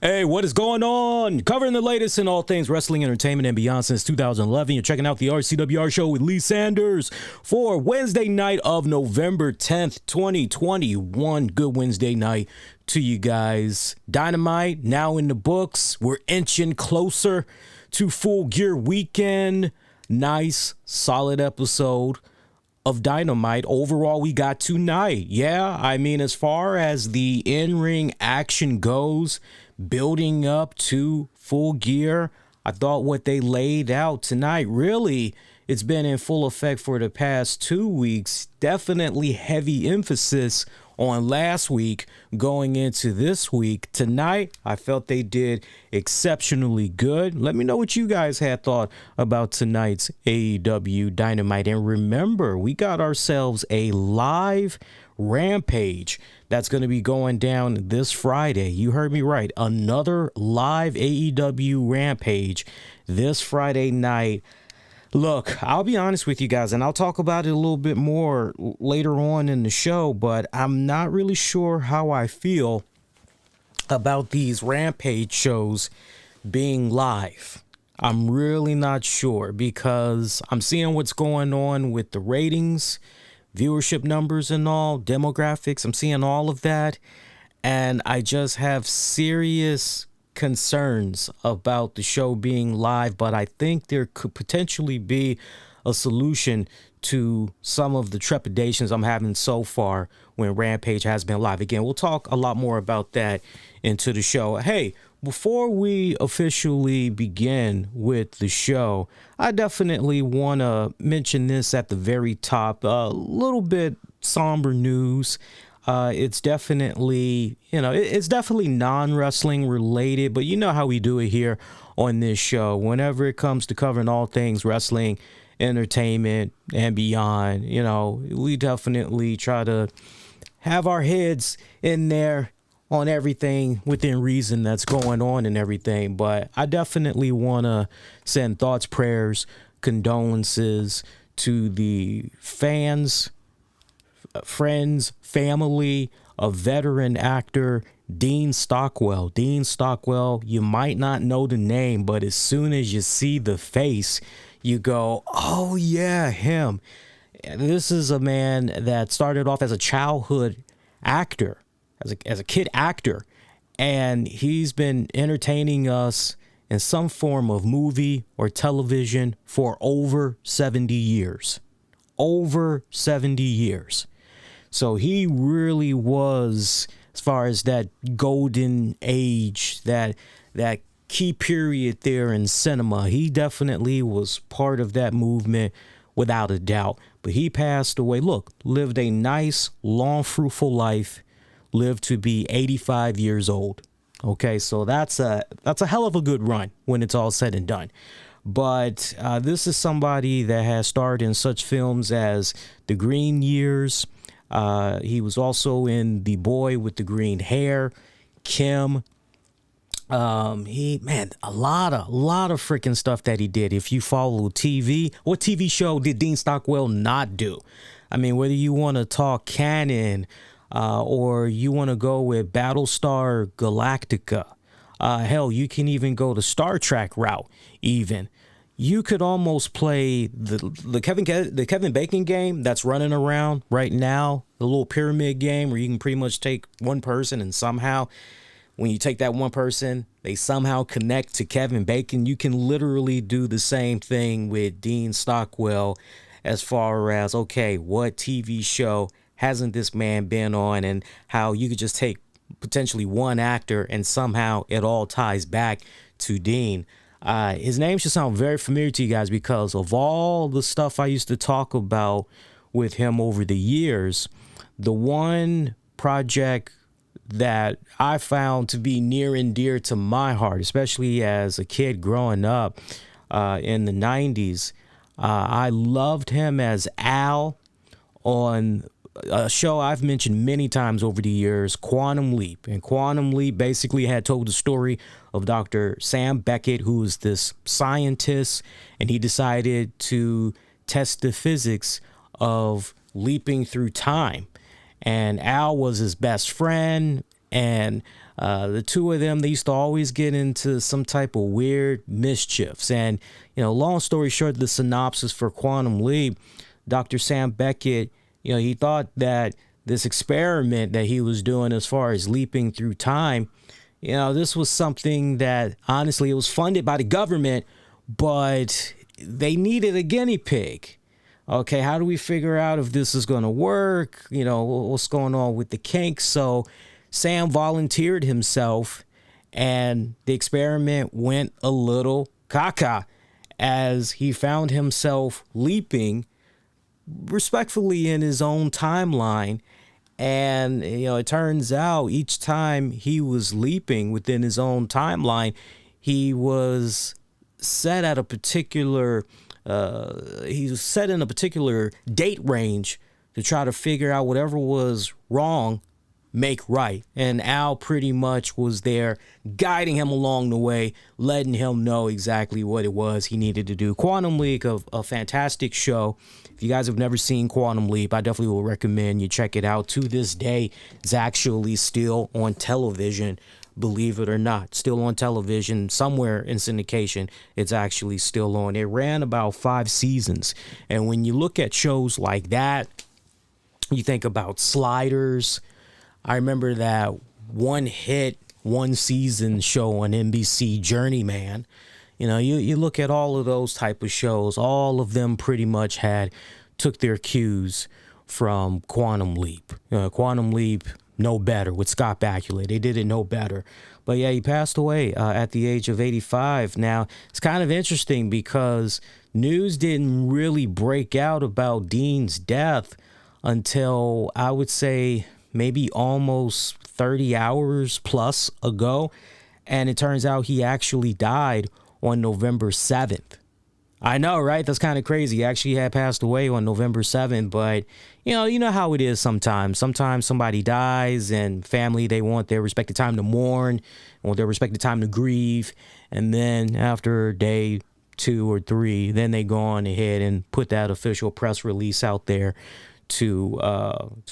Hey, what is going on? Covering the latest in all things wrestling, entertainment, and beyond since 2011. You're checking out the RCWR show with Lee Sanders for Wednesday night of November 10th, 2021. Good Wednesday night to you guys. Dynamite now in the books. We're inching closer to Full Gear weekend. Nice, solid episode of Dynamite. Overall, we got tonight. Yeah, I mean, as far as the in-ring action goes, building up to Full Gear, I thought what they laid out tonight, really, it's been in full effect for the past 2 weeks. Definitely heavy emphasis on last week going into this week. Tonight, I felt they did exceptionally good. Let me know what you guys had thought about tonight's AEW Dynamite. And remember, we got ourselves a live Rampage that's going to be going down this Friday. You heard me right. Another live AEW Rampage this Friday night. Look, I'll be honest with you guys, and I'll talk about it a little bit more later on in the show, but I'm not really sure how I feel about these Rampage shows being live. I'm really not sure because I'm seeing what's going on with the ratings, viewership numbers and all, demographics. I'm seeing all of that, and I just have serious concerns about the show being live, but I think there could potentially be a solution to some of the trepidations I'm having so far when Rampage has been live. Again, we'll talk a lot more about that into the show. Hey, before we officially begin with the show, I definitely want to mention this at the very top. A little bit somber news. It's definitely, it's definitely non-wrestling related, but you know how we do it here on this show. Whenever it comes to covering all things wrestling, entertainment, and beyond, we definitely try to have our heads in there on everything within reason that's going on and everything. But I definitely want to send thoughts, prayers, condolences to the fans, friends, family of veteran actor Dean Stockwell. Dean Stockwell, you might not know the name, but as soon as you see the face, you go, oh yeah, him. This is a man that started off as a childhood actor, as a kid actor, and he's been entertaining us in some form of movie or television for over 70 years. Over 70 years. So he really was, as far as that golden age, that key period there in cinema, he definitely was part of that movement without a doubt. But he passed away. Look, lived a nice, long, fruitful life, lived to be 85 years old. Okay, so that's a hell of a good run when it's all said and done. But this is somebody that has starred in such films as The Green Years. He was also in The Boy with the Green Hair, Kim. A lot of freaking stuff that he did. If you follow TV, what TV show did Dean Stockwell not do? I mean, whether you want to talk canon, or you want to go with Battlestar Galactica, hell, you can even go the Star Trek route. Even you could almost play the Kevin Bacon game that's running around right now, the little pyramid game where you can pretty much take one person and somehow, when you take that one person, they somehow connect to Kevin Bacon. You can literally do the same thing with Dean Stockwell as far as, okay, what TV show hasn't this man been on, and how you could just take potentially one actor and somehow it all ties back to Dean. His name should sound very familiar to you guys because of all the stuff I used to talk about with him over the years. The one project that I found to be near and dear to my heart, especially as a kid growing up in the 90s, I loved him as Al on a show I've mentioned many times over the years, Quantum Leap. And Quantum Leap basically had told the story of Dr. Sam Beckett, who is this scientist, and he decided to test the physics of leaping through time. And Al was his best friend, and The two of them, they used to always get into some type of weird mischiefs. And, long story short, the synopsis for Quantum Leap, Dr. Sam Beckett, he thought that this experiment that he was doing as far as leaping through time, this was something that, honestly, it was funded by the government, but they needed a guinea pig. Okay, how do we figure out if this is going to work? What's going on with the kinks? So Sam volunteered himself, and the experiment went a little caca as he found himself leaping respectfully in his own timeline. And, it turns out each time he was leaping within his own timeline, he was set at a particular he was set in a particular date range to try to figure out whatever was wrong, make right. And Al pretty much was there guiding him along the way, letting him know exactly what it was he needed to do. Quantum Leap, a fantastic show. If you guys have never seen Quantum Leap, I definitely will recommend you check it out. To this day, it's actually still on television. Believe it or not, still on television, somewhere in syndication, it's actually still on. It ran about 5 seasons. And when you look at shows like that, you think about Sliders. I remember that one season show on NBC, Journeyman. You look at all of those type of shows, all of them pretty much took their cues from Quantum Leap. Quantum Leap, No Better with Scott Bakula. They did it No Better. But yeah, he passed away at the age of 85. Now, it's kind of interesting because news didn't really break out about Dean's death until, I would say, maybe almost 30 hours plus ago. And it turns out he actually died on November 7th. I know, right? That's kind of crazy. He actually had passed away on November 7th, but you know how it is sometimes. Sometimes somebody dies and family, they want their respective time to mourn, want their respective time to grieve. And then after day 2 or 3, then they go on ahead and put that official press release out there to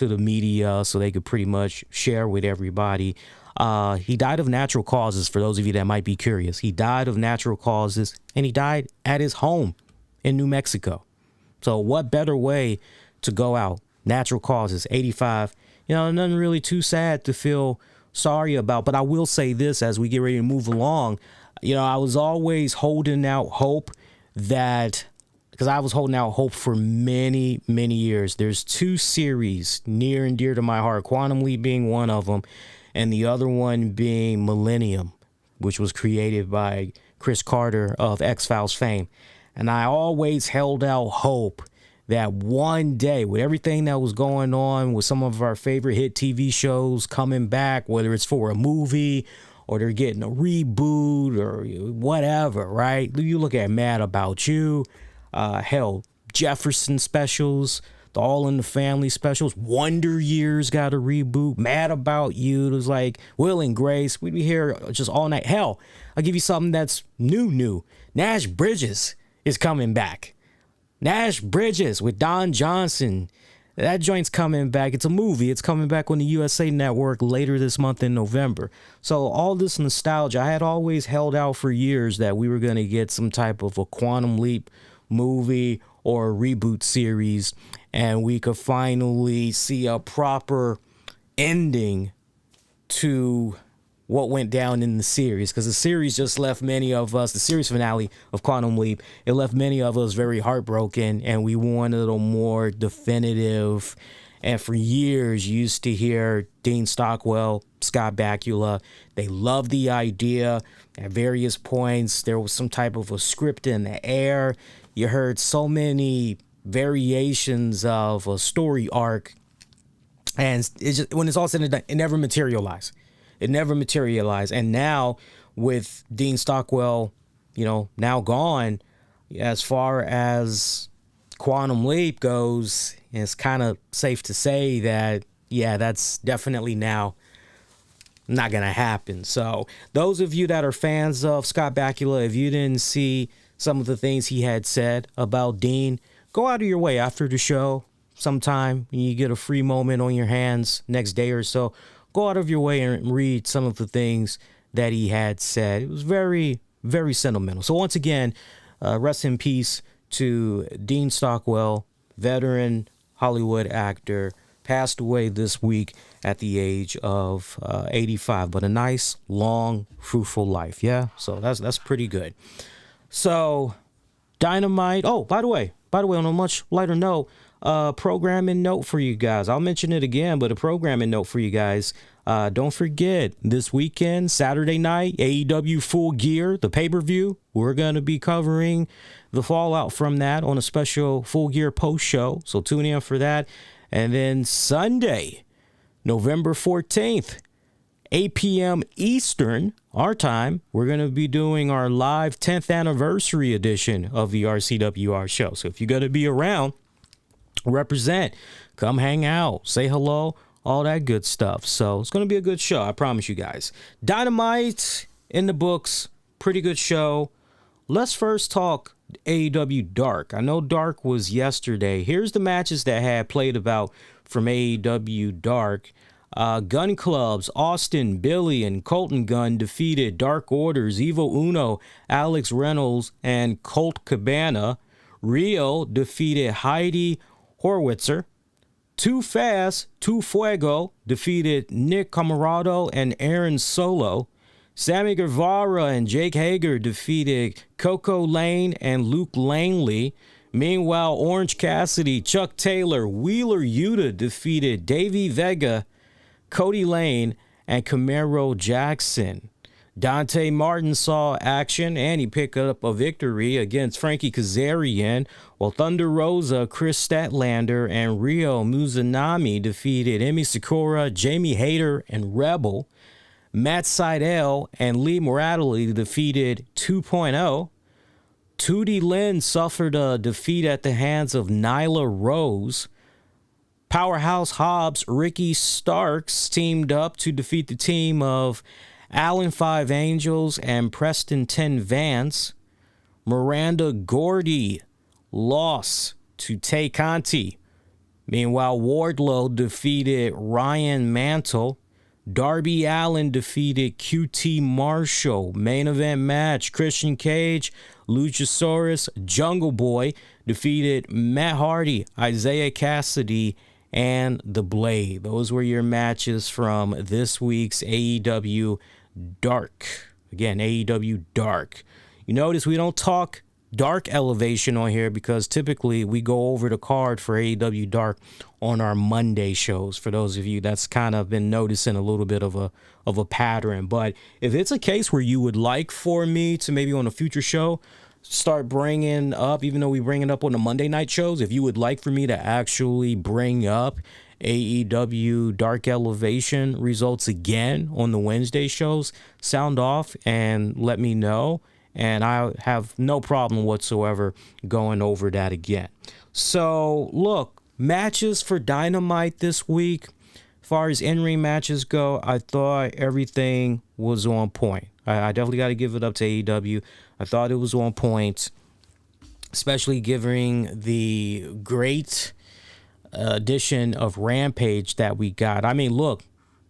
the media so they could pretty much share with everybody. He died of natural causes, for those of you that might be curious. He died of natural causes, and he died at his home in New Mexico. So what better way to go out? Natural causes, 85. Nothing really too sad to feel sorry about. But I will say this as we get ready to move along. I was always holding out hope because I was holding out hope for many, many years. There's 2 series near and dear to my heart, Quantum Leap being one of them, and the other one being Millennium, which was created by Chris Carter of X-Files fame. And I always held out hope that one day, with everything that was going on with some of our favorite hit TV shows coming back, whether it's for a movie or they're getting a reboot or whatever, right? You look at Mad About You, Jefferson specials, the All in the Family specials, Wonder Years got a reboot, Mad About You, it was like Will and Grace. We'd be here just all night. Hell, I'll give you something that's new. Nash Bridges is coming back. Nash Bridges with Don Johnson. That joint's coming back. It's a movie. It's coming back on the USA Network later this month in November. So all this nostalgia, I had always held out for years that we were going to get some type of a Quantum Leap movie or a reboot series, and we could finally see a proper ending to what went down in the series, because the series just left many of us, the series finale of Quantum Leap, it left many of us very heartbroken, and we wanted a more definitive. And for years, you used to hear Dean Stockwell, Scott Bakula, they loved the idea. At various points, there was some type of a script in the air. You heard so many variations of a story arc, and it's just, when it's all said and done, it never materialized. And now with Dean Stockwell, now gone, as far as Quantum Leap goes, it's kind of safe to say that, yeah, that's definitely now not going to happen. So those of you that are fans of Scott Bakula, if you didn't see some of the things he had said about Dean, go out of your way after the show sometime when you get a free moment on your hands next day or so. go out of your way and read some of the things that he had said. It was very, very sentimental. So once again, rest in peace to Dean Stockwell, veteran Hollywood actor, passed away this week at the age of 85, but a nice, long, fruitful life. Yeah, so that's pretty good. So Dynamite. Oh, by the way, on a much lighter note, programming note for you guys. I'll mention it again, but a programming note for you guys. Don't forget, this weekend, Saturday night, AEW Full Gear, the pay-per-view. We're going to be covering the fallout from that on a special Full Gear post show. So tune in for that. And then Sunday, November 14th, 8 p.m. Eastern, our time, we're going to be doing our live 10th anniversary edition of the RCWR show. So if you're going to be around, represent, come hang out, say hello, all that good stuff. So it's going to be a good show, I promise you guys. Dynamite in the books, pretty good show. Let's first talk AEW Dark. I know Dark was yesterday. Here's the matches that had played about from AEW Dark. Gun Clubs, Austin, Billy, and Colton Gunn defeated Dark Orders, Evil Uno, Alex Reynolds, and Colt Cabana. Rio defeated Heidi Horwitzer. Too Fast, Too Fuego defeated Nick Camarado and Aaron Solo. Sammy Guevara and Jake Hager defeated Coco Lane and Luke Langley. Meanwhile, Orange Cassidy, Chuck Taylor, Wheeler Yuta defeated Davey Vega, Cody Lane, and Camaro Jackson. Dante Martin saw action and he picked up a victory against Frankie Kazarian, while Thunder Rosa, Chris Statlander, and Ryo Mizunami defeated Emi Sakura, Jamie Hayter, and Rebel. Matt Sydal and Lee Morali defeated 2.0. Tootie Lynn suffered a defeat at the hands of Nyla Rose. Powerhouse Hobbs, Ricky Starks teamed up to defeat the team of Allen 5 Angels and Preston 10 Vance. Miranda Gordy lost to Tay Conti. Meanwhile, Wardlow defeated Ryan Mantle. Darby Allin defeated QT Marshall. Main event match, Christian Cage, Luchasaurus, Jungle Boy defeated Matt Hardy, Isaiah Cassidy, and The Blade. Those were your matches from this week's AEW Dark. Again, AEW Dark. You notice we don't talk Dark Elevation on here because typically we go over the card for AEW Dark on our Monday shows. For those of you that's kind of been noticing a little bit of a pattern. But if it's a case where you would like for me to maybe on a future show start bringing up, even though we bring it up on the Monday night shows, if you would like for me to actually bring up AEW Dark Elevation results again on the Wednesday shows, sound off and let me know. And I have no problem whatsoever going over that again. So, look, matches for Dynamite this week. As far as in-ring matches go, I thought everything was on point. I definitely got to give it up to AEW. I thought it was on point, especially given the great addition of Rampage that we got. I mean, look,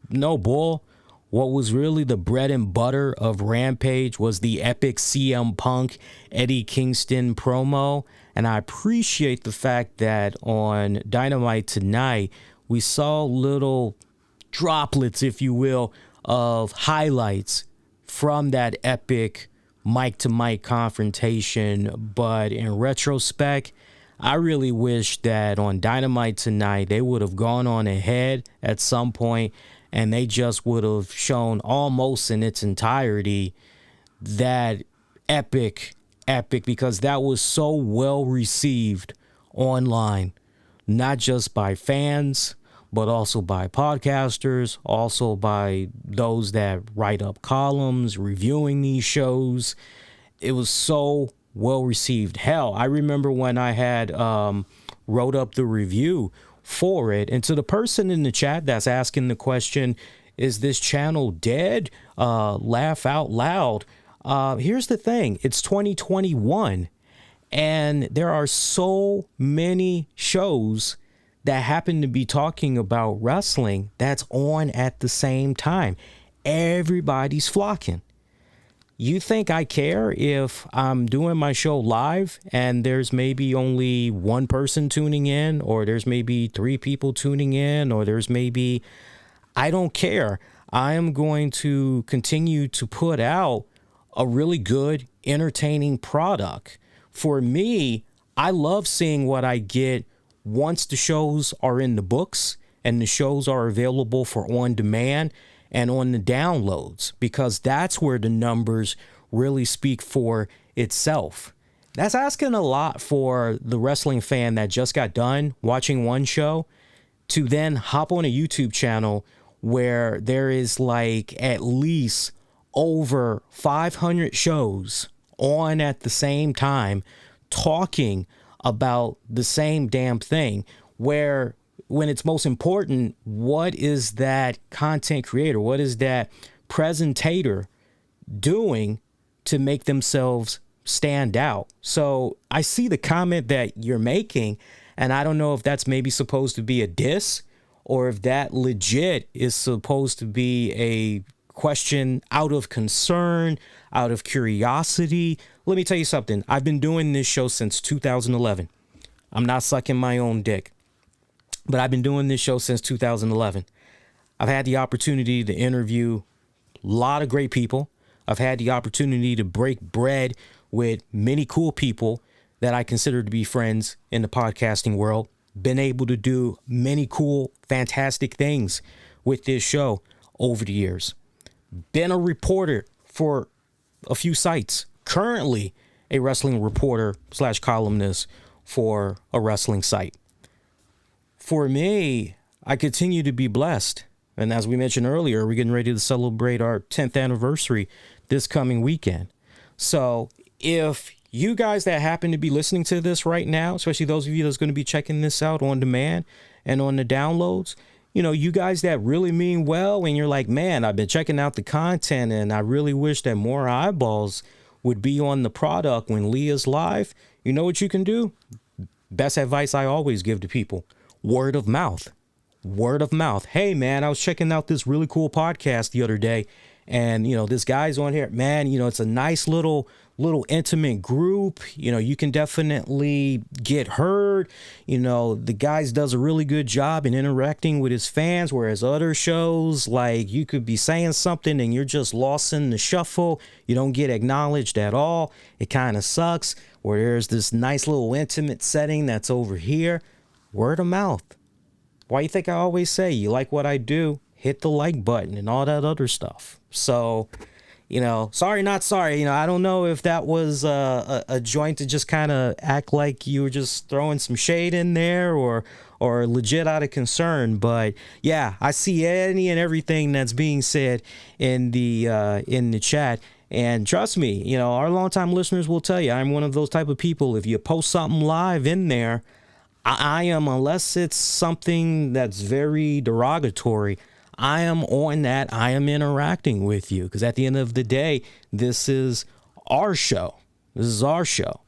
no bull. What was really the bread and butter of Rampage was the epic CM Punk Eddie Kingston promo. And I appreciate the fact that on Dynamite tonight, we saw little droplets, if you will, of highlights from that epic mic-to-mic confrontation. But in retrospect, I really wish that on Dynamite tonight, they would have gone on ahead at some point and they just would have shown almost in its entirety that epic, because that was so well received online, not just by fans, but also by podcasters, also by those that write up columns, reviewing these shows. It was so well received. Hell, I remember when I had wrote up the review for it, and to the person in the chat that's asking the question, is this channel dead? Laugh out loud. Here's the thing. It's 2021, and there are so many shows that happen to be talking about wrestling that's on at the same time. Everybody's flocking. You think I care if I'm doing my show live and there's maybe only one person tuning in, or there's maybe 3 people tuning in, or there's maybe, I don't care. I am going to continue to put out a really good, entertaining product. For me, I love seeing what I get once the shows are in the books and the shows are available for on demand and on the downloads, because that's where the numbers really speak for itself. That's asking a lot for the wrestling fan that just got done watching one show to then hop on a YouTube channel where there is like at least over 500 shows on at the same time talking about the same damn thing, where when it's most important, what is that content creator, what is that presentator doing to make themselves stand out? So I see the comment that you're making, and I don't know if that's maybe supposed to be a diss or if that legit is supposed to be a question out of concern, out of curiosity. Let me tell you something. I've been doing this show since 2011. I'm not sucking my own dick, but I've been doing this show since 2011. I've had the opportunity to interview a lot of great people. I've had the opportunity to break bread with many cool people that I consider to be friends in the podcasting world. Been able to do many cool, fantastic things with this show over the years. Been a reporter for a few sites. Currently a wrestling reporter / columnist for a wrestling site. For me, I continue to be blessed. And as we mentioned earlier, we're getting ready to celebrate our 10th anniversary this coming weekend. So if you guys that happen to be listening to this right now, especially those of you that's going to be checking this out on demand and on the downloads, you know, you guys that really mean well, and you're like, man, I've been checking out the content and I really wish that more eyeballs would be on the product when Leah's live. You know what you can do? Best advice I always give to people: word of mouth. Word of mouth. Hey, man, I was checking out this really cool podcast the other day, and, you know, this guy's on here. Man, you know, it's a nice little intimate group. You know, you can definitely get heard. You know, the guys does a really good job in interacting with his fans, whereas other shows, like, you could be saying something and you're just lost in the shuffle. You don't get acknowledged at all. It kind of sucks. Where there's this nice little intimate setting that's over here. Word of mouth. Why you think I always say, you like what I do, hit the like button and all that other stuff. So, you know, sorry, not sorry. You know, I don't know if that was a joint to just kind of act like you were just throwing some shade in there, or legit out of concern. But yeah, I see any and everything that's being said in the chat. And trust me, you know, our longtime listeners will tell you, I'm one of those type of people. If you post something live in there, I am, unless it's something that's very derogatory, I am on that. I am interacting with you, because at the end of the day, this is our show. This is our show.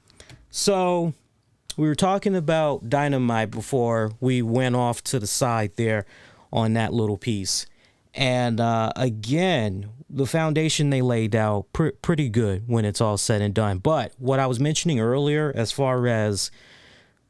So we were talking about Dynamite before we went off to the side there on that little piece. And again, the foundation they laid out pretty good when it's all said and done. But what I was mentioning earlier, as far as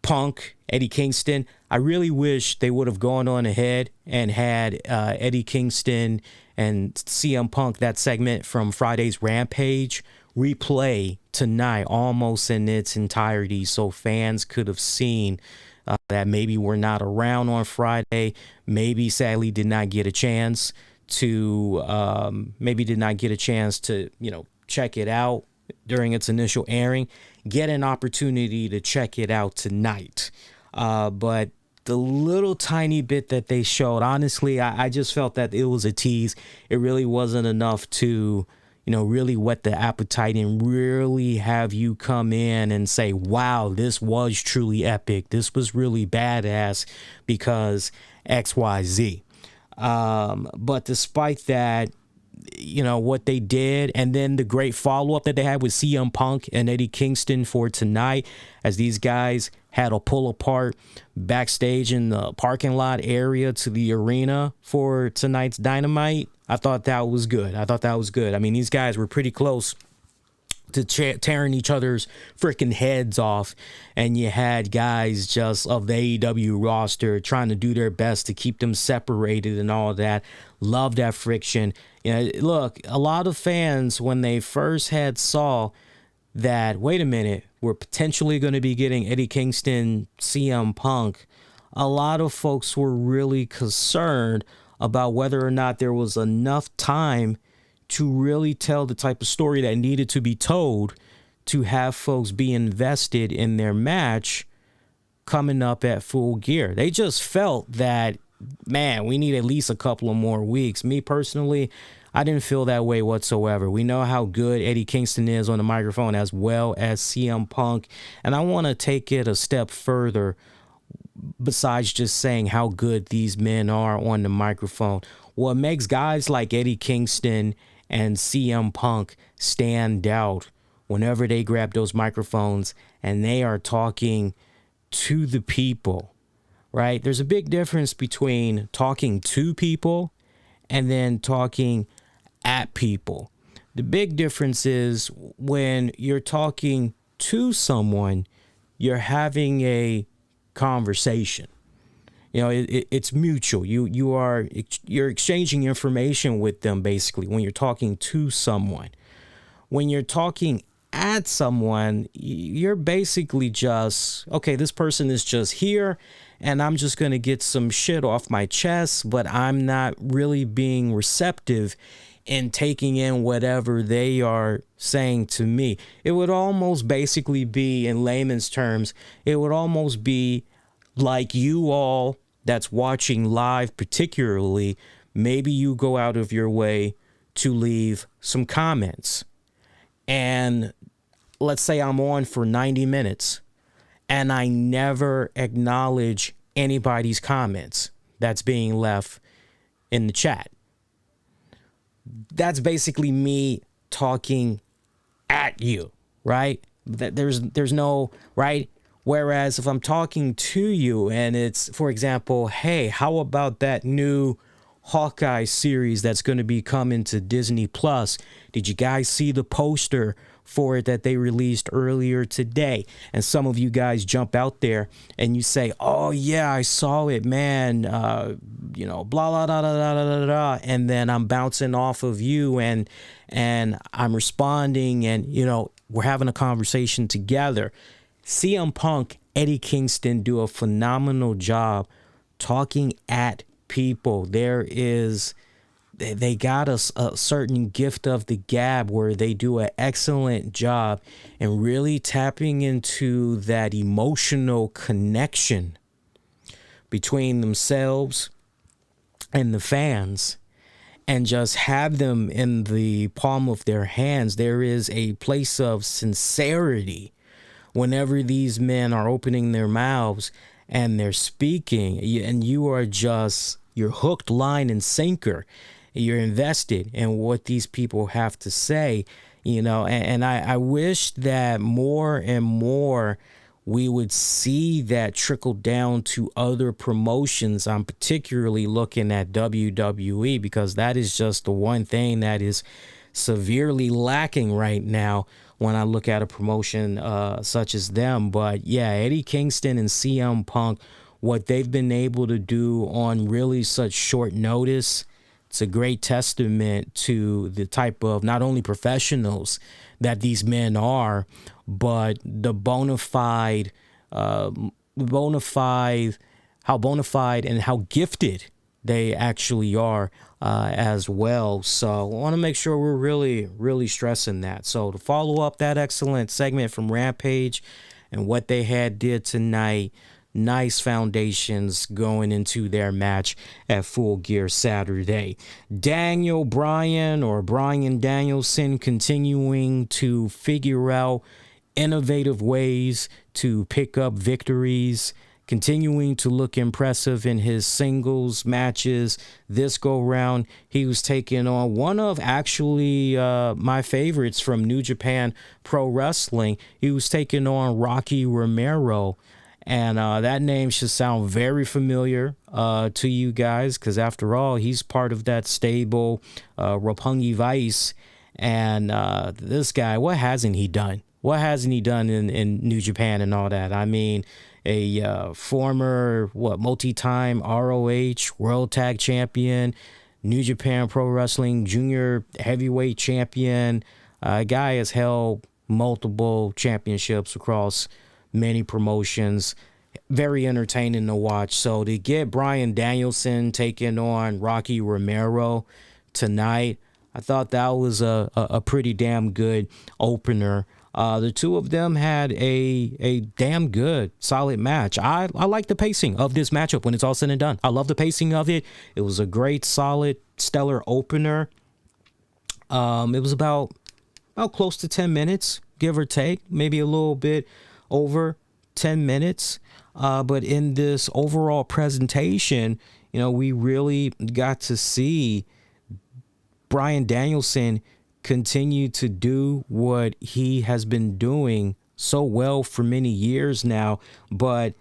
Punk, Eddie Kingston, I really wish they would have gone on ahead and had Eddie Kingston and CM Punk, that segment from Friday's Rampage, replay tonight almost in its entirety, so fans could have seen that maybe were not around on Friday, maybe sadly did not get a chance to you know, check it out during its initial airing, get an opportunity to check it out tonight. But the little tiny bit that they showed, honestly, I just felt that it was a tease. It really wasn't enough to, you know, really whet the appetite and really have you come in and say, wow, this was truly epic. This was really badass because XYZ. But despite that, what they did, and then the great follow-up that they had with CM Punk and Eddie Kingston for tonight, as these guys had a pull apart backstage in the parking lot area to the arena for tonight's Dynamite. I thought that was good. I mean, these guys were pretty close to tearing each other's freaking heads off, and you had guys just of the AEW roster trying to do their best to keep them separated and all that. Love that friction. Look, a lot of fans, when they first saw that, wait a minute, we're potentially going to be getting Eddie Kingston, CM Punk, a lot of folks were really concerned about whether or not there was enough time to really tell the type of story that needed to be told to have folks be invested in their match coming up at Full Gear. They just felt that, man, we need at least a couple of more weeks. Me personally, I didn't feel that way whatsoever. We know how good Eddie Kingston is on the microphone, as well as CM Punk. And I want to take it a step further besides just saying how good these men are on the microphone. What makes guys like Eddie Kingston and CM Punk stand out whenever they grab those microphones and they are talking to the people, right? There's a big difference between talking to people and then talking at people. The big difference is when you're talking to someone, you're having a conversation. It's mutual. You're exchanging information with them, basically, when you're talking to someone. When you're talking at someone, you're basically just, okay, this person is just here and I'm just going to get some shit off my chest, but I'm not really being receptive in taking in whatever they are saying to me. It would almost basically be, in layman's terms, it would almost be like you all that's watching live, particularly, maybe you go out of your way to leave some comments. And let's say I'm on for 90 minutes and I never acknowledge anybody's comments that's being left in the chat. That's basically me talking at you, right? There's no, right? Whereas if I'm talking to you and it's, for example, hey, how about that new Hawkeye series that's going to be coming to Disney Plus? Did you guys see the poster for it that they released earlier today? And some of you guys jump out there and you say, oh yeah, I saw it, man. Blah, blah, blah, blah, blah, blah, blah. And then I'm bouncing off of you and I'm responding and, we're having a conversation together. CM Punk, Eddie Kingston do a phenomenal job talking at people. They got a certain gift of the gab where they do an excellent job in really tapping into that emotional connection between themselves and the fans and just have them in the palm of their hands. There is a place of sincerity whenever these men are opening their mouths and they're speaking, and you're hooked, line, and sinker. You're invested in what these people have to say, and I wish that more and more we would see that trickle down to other promotions. I'm particularly looking at WWE because that is just the one thing that is severely lacking right now when I look at a promotion such as them. But yeah, Eddie Kingston and CM Punk, what they've been able to do on really such short notice, it's a great testament to the type of not only professionals that these men are, but the how bona fide and how gifted they actually are as well. So I want to make sure we're really, really stressing that. So to follow up that excellent segment from Rampage and what they did tonight, nice foundations going into their match at Full Gear Saturday. Daniel Bryan, or Bryan Danielson, continuing to figure out innovative ways to pick up victories, continuing to look impressive in his singles matches. This go round, he was taking on one of actually my favorites from New Japan Pro Wrestling. He was taking on Rocky Romero. And that name should sound very familiar to you guys, because after all, he's part of that stable, Roppongi Vice. And this guy, what hasn't he done? What hasn't he done in New Japan and all that? I mean, a former, multi-time ROH World Tag Champion, New Japan Pro Wrestling Junior Heavyweight Champion. Guy has held multiple championships across many promotions. Very entertaining to watch. So to get Bryan Danielson taking on Rocky Romero tonight, I thought that was a pretty damn good opener. The two of them had a damn good, solid match. I like the pacing of this matchup when it's all said and done. I love the pacing of it. It was a great, solid, stellar opener. It was about close to 10 minutes, give or take, maybe a little bit over 10 minutes. But in this overall presentation, we really got to see Bryan Danielson continue to do what he has been doing so well for many years now, but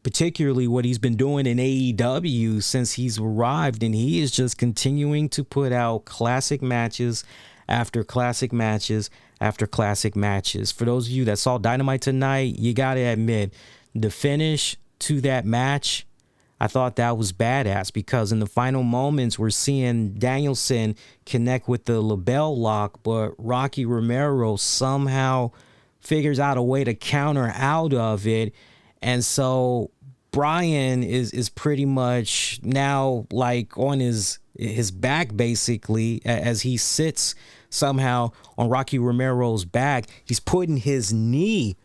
particularly what he's been doing in AEW since he's arrived. And he is just continuing to put out classic matches after classic matches after classic matches. For those of you that saw Dynamite tonight, you got to admit, the finish to that match, I thought that was badass, because in the final moments, we're seeing Danielson connect with the LeBell lock, but Rocky Romero somehow figures out a way to counter out of it. And so Bryan is pretty much now like on his back, basically, as he sits somehow on Rocky Romero's back. He's putting his knee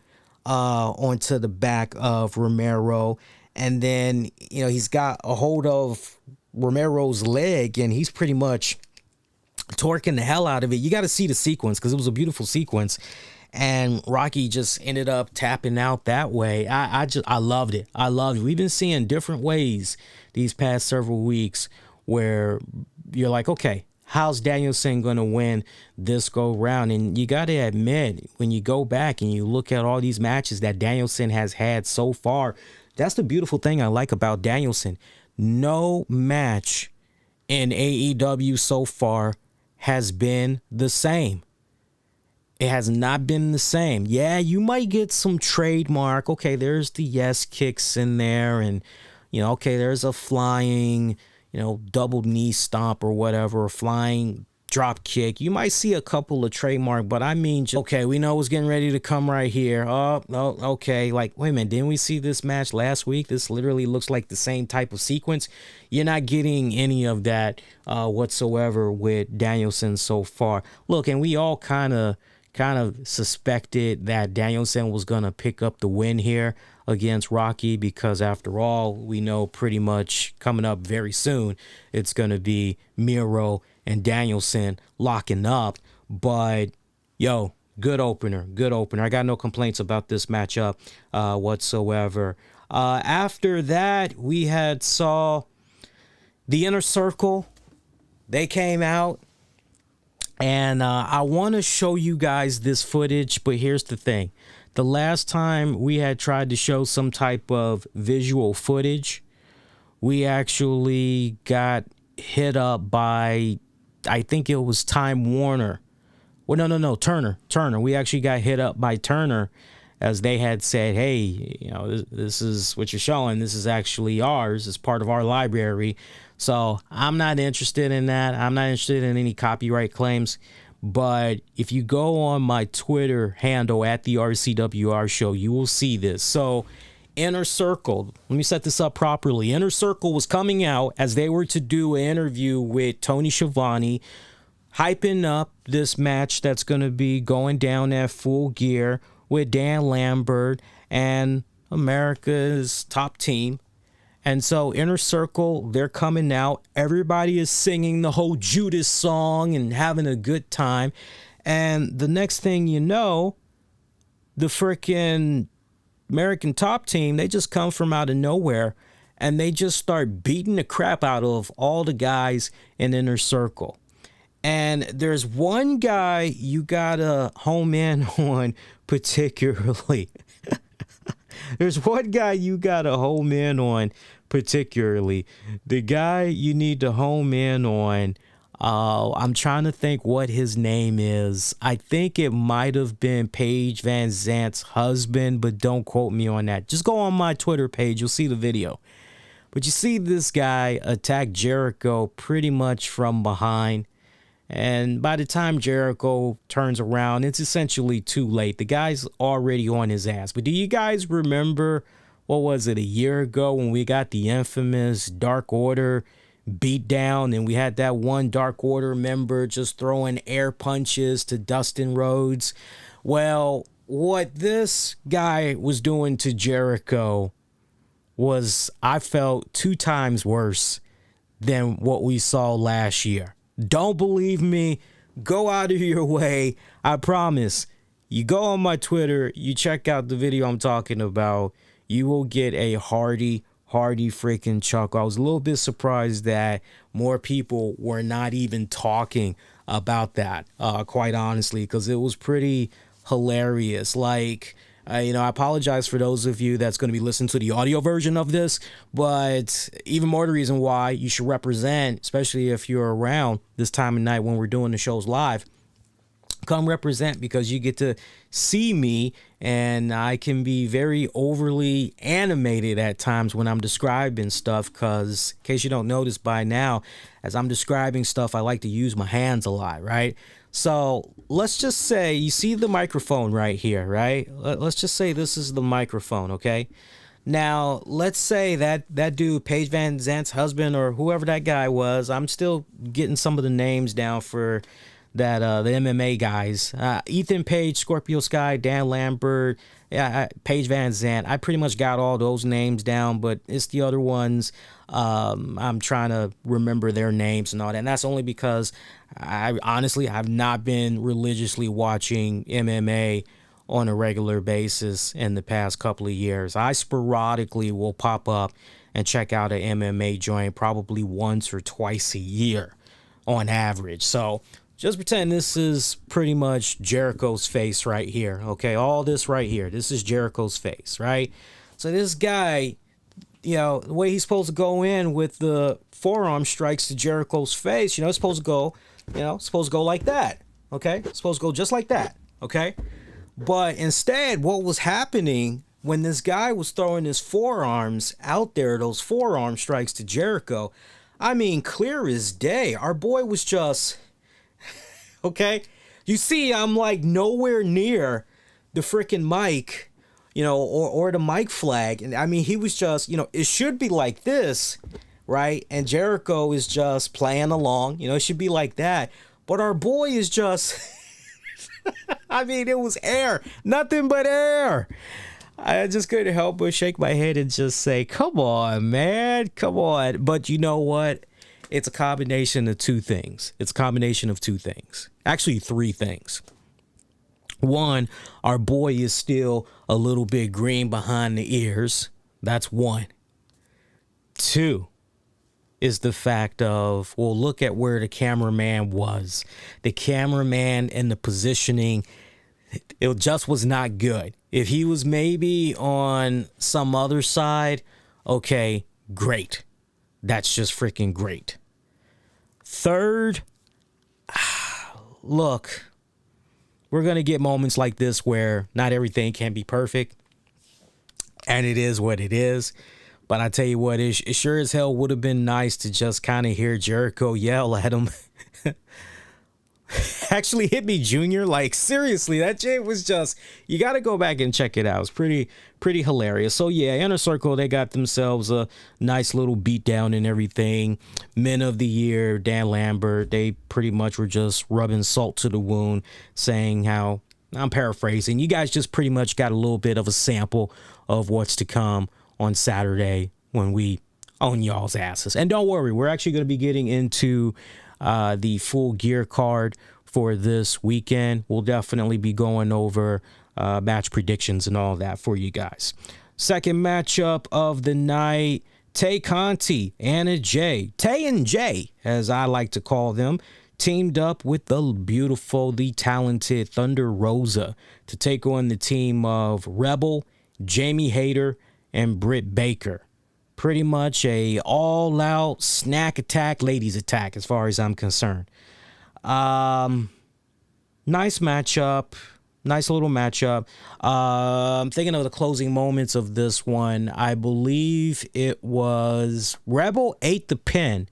onto the back of Romero, and then he's got a hold of Romero's leg, and he's pretty much torquing the hell out of it. You got to see the sequence, because it was a beautiful sequence, and Rocky just ended up tapping out that way. I loved it. We've been seeing different ways these past several weeks where you're like, okay, how's Danielson going to win this go round? And you got to admit, when you go back and you look at all these matches that Danielson has had so far, that's the beautiful thing I like about Danielson. No match in AEW so far has been the same. It has not been the same. Yeah, you might get some trademark. Okay, there's the yes kicks in there, and okay, there's a flying double knee stomp or whatever, or flying drop kick. You might see a couple of trademark, but I mean, okay, we know what's getting ready to come right here. Oh, okay. Like, wait a minute, didn't we see this match last week? This literally looks like the same type of sequence. You're not getting any of that whatsoever with Danielson so far. Look, and we all kind of suspected that Danielson was going to pick up the win here against Rocky, because after all, we know pretty much coming up very soon, it's going to be Miro and Danielson locking up. But good opener. I got no complaints about this matchup whatsoever. After that, we had saw the Inner Circle. They came out, and I want to show you guys this footage, but here's the thing. The last time we had tried to show some type of visual footage, we actually got hit up by, I think it was Time Warner. Well, no, Turner. We actually got hit up by Turner, as they had said, hey, this is what you're showing. This is actually ours. It's part of our library. So I'm not interested in that. I'm not interested in any copyright claims. But if you go on my Twitter handle at the RCWR show, you will see this. So Inner Circle, let me set this up properly. Inner Circle was coming out as they were to do an interview with Tony Schiavone, hyping up this match that's going to be going down at Full Gear with Dan Lambert and America's top team. And so Inner Circle, they're coming out. Everybody is singing the whole Judas song and having a good time. And the next thing you know, the freaking American Top Team, they just come from out of nowhere and they just start beating the crap out of all the guys in Inner Circle. And there's one guy you gotta home in on particularly. There's one guy you gotta home in on particularly. The guy you need to home in on, I'm trying to think what his name is. I think it might have been Paige Van Zant's husband, but don't quote me on that. Just go on my Twitter page. You'll see the video. But you see this guy attack Jericho pretty much from behind. And by the time Jericho turns around, it's essentially too late. The guy's already on his ass. But do you guys remember, what was it, a year ago when we got the infamous Dark Order beat down and we had that one Dark Order member just throwing air punches to Dustin Rhodes? Well, what this guy was doing to Jericho was, I felt, 2 times worse than what we saw last year. Don't believe me? Go out of your way. I promise. You go on my Twitter, you check out the video I'm talking about, you will get a hearty freaking chuckle. I was a little bit surprised that more people were not even talking about that, quite honestly, because it was pretty hilarious. Like, I apologize for those of you that's going to be listening to the audio version of this, but even more the reason why you should represent, especially if you're around this time of night when we're doing the shows live. Come represent, because you get to see me, and I can be very overly animated at times when I'm describing stuff, because in case you don't notice by now, as I'm describing stuff, I like to use my hands a lot, right? So let's just say you see the microphone right here, right? Let's just say this is the microphone, okay? Now, let's say that dude, Paige Van Zant's husband, or whoever that guy was, I'm still getting some of the names down for that, the MMA guys. Ethan Page, Scorpio Sky, Dan Lambert, Paige Van Zant. I pretty much got all those names down, but it's the other ones. I'm trying to remember their names and all that. And that's only because I honestly have not been religiously watching MMA on a regular basis in the past couple of years. I sporadically will pop up and check out an MMA joint probably once or twice a year on average. So just pretend this is pretty much Jericho's face right here. Okay, all this right here. This is Jericho's face, right? So this guy, the way he's supposed to go in with the forearm strikes to Jericho's face, it's supposed to go, like that. Okay, it's supposed to go just like that. Okay, but instead, what was happening when this guy was throwing his forearms out there, those forearm strikes to Jericho, I mean, clear as day. Our boy was just... Okay, you see, I'm like nowhere near the freaking mic, or the mic flag. And I mean, he was just, it should be like this, right? And Jericho is just playing along, it should be like that. But our boy is just, I mean, it was air, nothing but air. I just couldn't help but shake my head and just say, come on, man, come on. But you know what? It's a combination of 2 things. It's a combination of 2 things. Actually, 3 things. One, our boy is still a little bit green behind the ears. That's 1. 2 is the fact of, well, look at where the cameraman was. The cameraman and the positioning, it just was not good. If he was maybe on some other side, okay, great. That's just freaking great. Third, look, we're going to get moments like this where not everything can be perfect. And it is what it is. But I tell you what, it sure as hell would have been nice to just kind of hear Jericho yell at him. Actually hit me, Junior. Like, seriously, that shit was just, you got to go back and check it out. It's pretty hilarious. So yeah, Inner Circle, they got themselves a nice little beatdown and everything. Men of the Year, Dan Lambert, they pretty much were just rubbing salt to the wound, saying how, I'm paraphrasing, you guys just pretty much got a little bit of a sample of what's to come on Saturday when we own y'all's asses. And don't worry, we're actually going to be getting into the Full Gear card for this weekend. We'll definitely be going over match predictions and all that for you guys. Second matchup of the night, Tay Conti, Anna Jay, Tay and Jay, as I like to call them, teamed up with the beautiful, the talented Thunder Rosa to take on the team of Rebel, Jamie Hayter, and Britt Baker. Pretty much a all-out snack attack, ladies attack, as far as I'm concerned. Nice matchup. Nice little matchup. I'm thinking of the closing moments of this one. I believe it was Rebel ate the pin.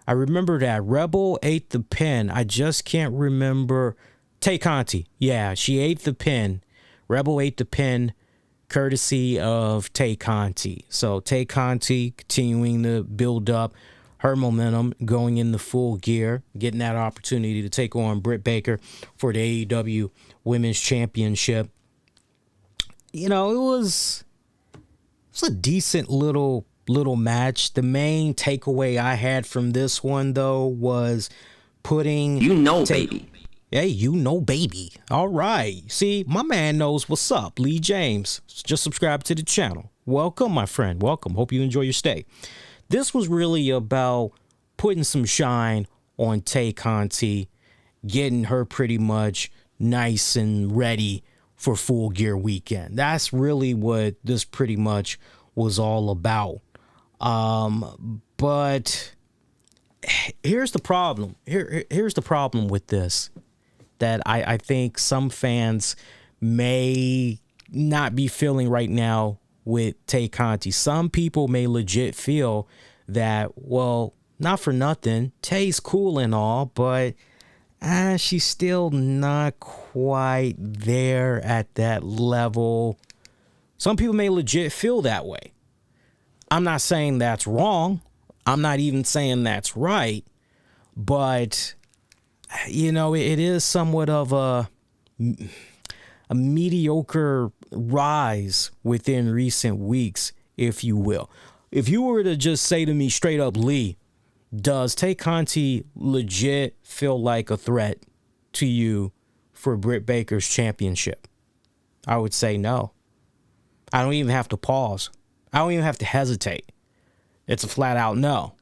I remember that. Rebel ate the pin. I just can't remember. Tay Conti. Yeah, she ate the pin. Rebel ate the pin, courtesy of Tay Conti. So Tay Conti continuing to build up her momentum, going in the Full Gear, getting that opportunity to take on Britt Baker for the AEW Women's Championship. You know, it was a decent little match. The main takeaway I had from this one, though, was putting... baby. Hey, baby. All right. See, my man knows what's up. Lee James. Just subscribe to the channel. Welcome, my friend. Welcome. Hope you enjoy your stay. This was really about putting some shine on Tay Conti, getting her pretty much nice and ready for Full Gear weekend. That's really what this pretty much was all about. But here's the problem. Here's the problem with this, that I think some fans may not be feeling right now with Tay Conti. Some people may legit feel that, well, not for nothing, Tay's cool and all, but she's still not quite there at that level. Some people may legit feel that way. I'm not saying that's wrong. I'm not even saying that's right. But, you know, it is somewhat of a mediocre rise within recent weeks, if you will. If you were to just say to me straight up, Lee, does Tay Conti legit feel like a threat to you for Britt Baker's championship? I would say no. I don't even have to pause. I don't even have to hesitate. It's a flat out no.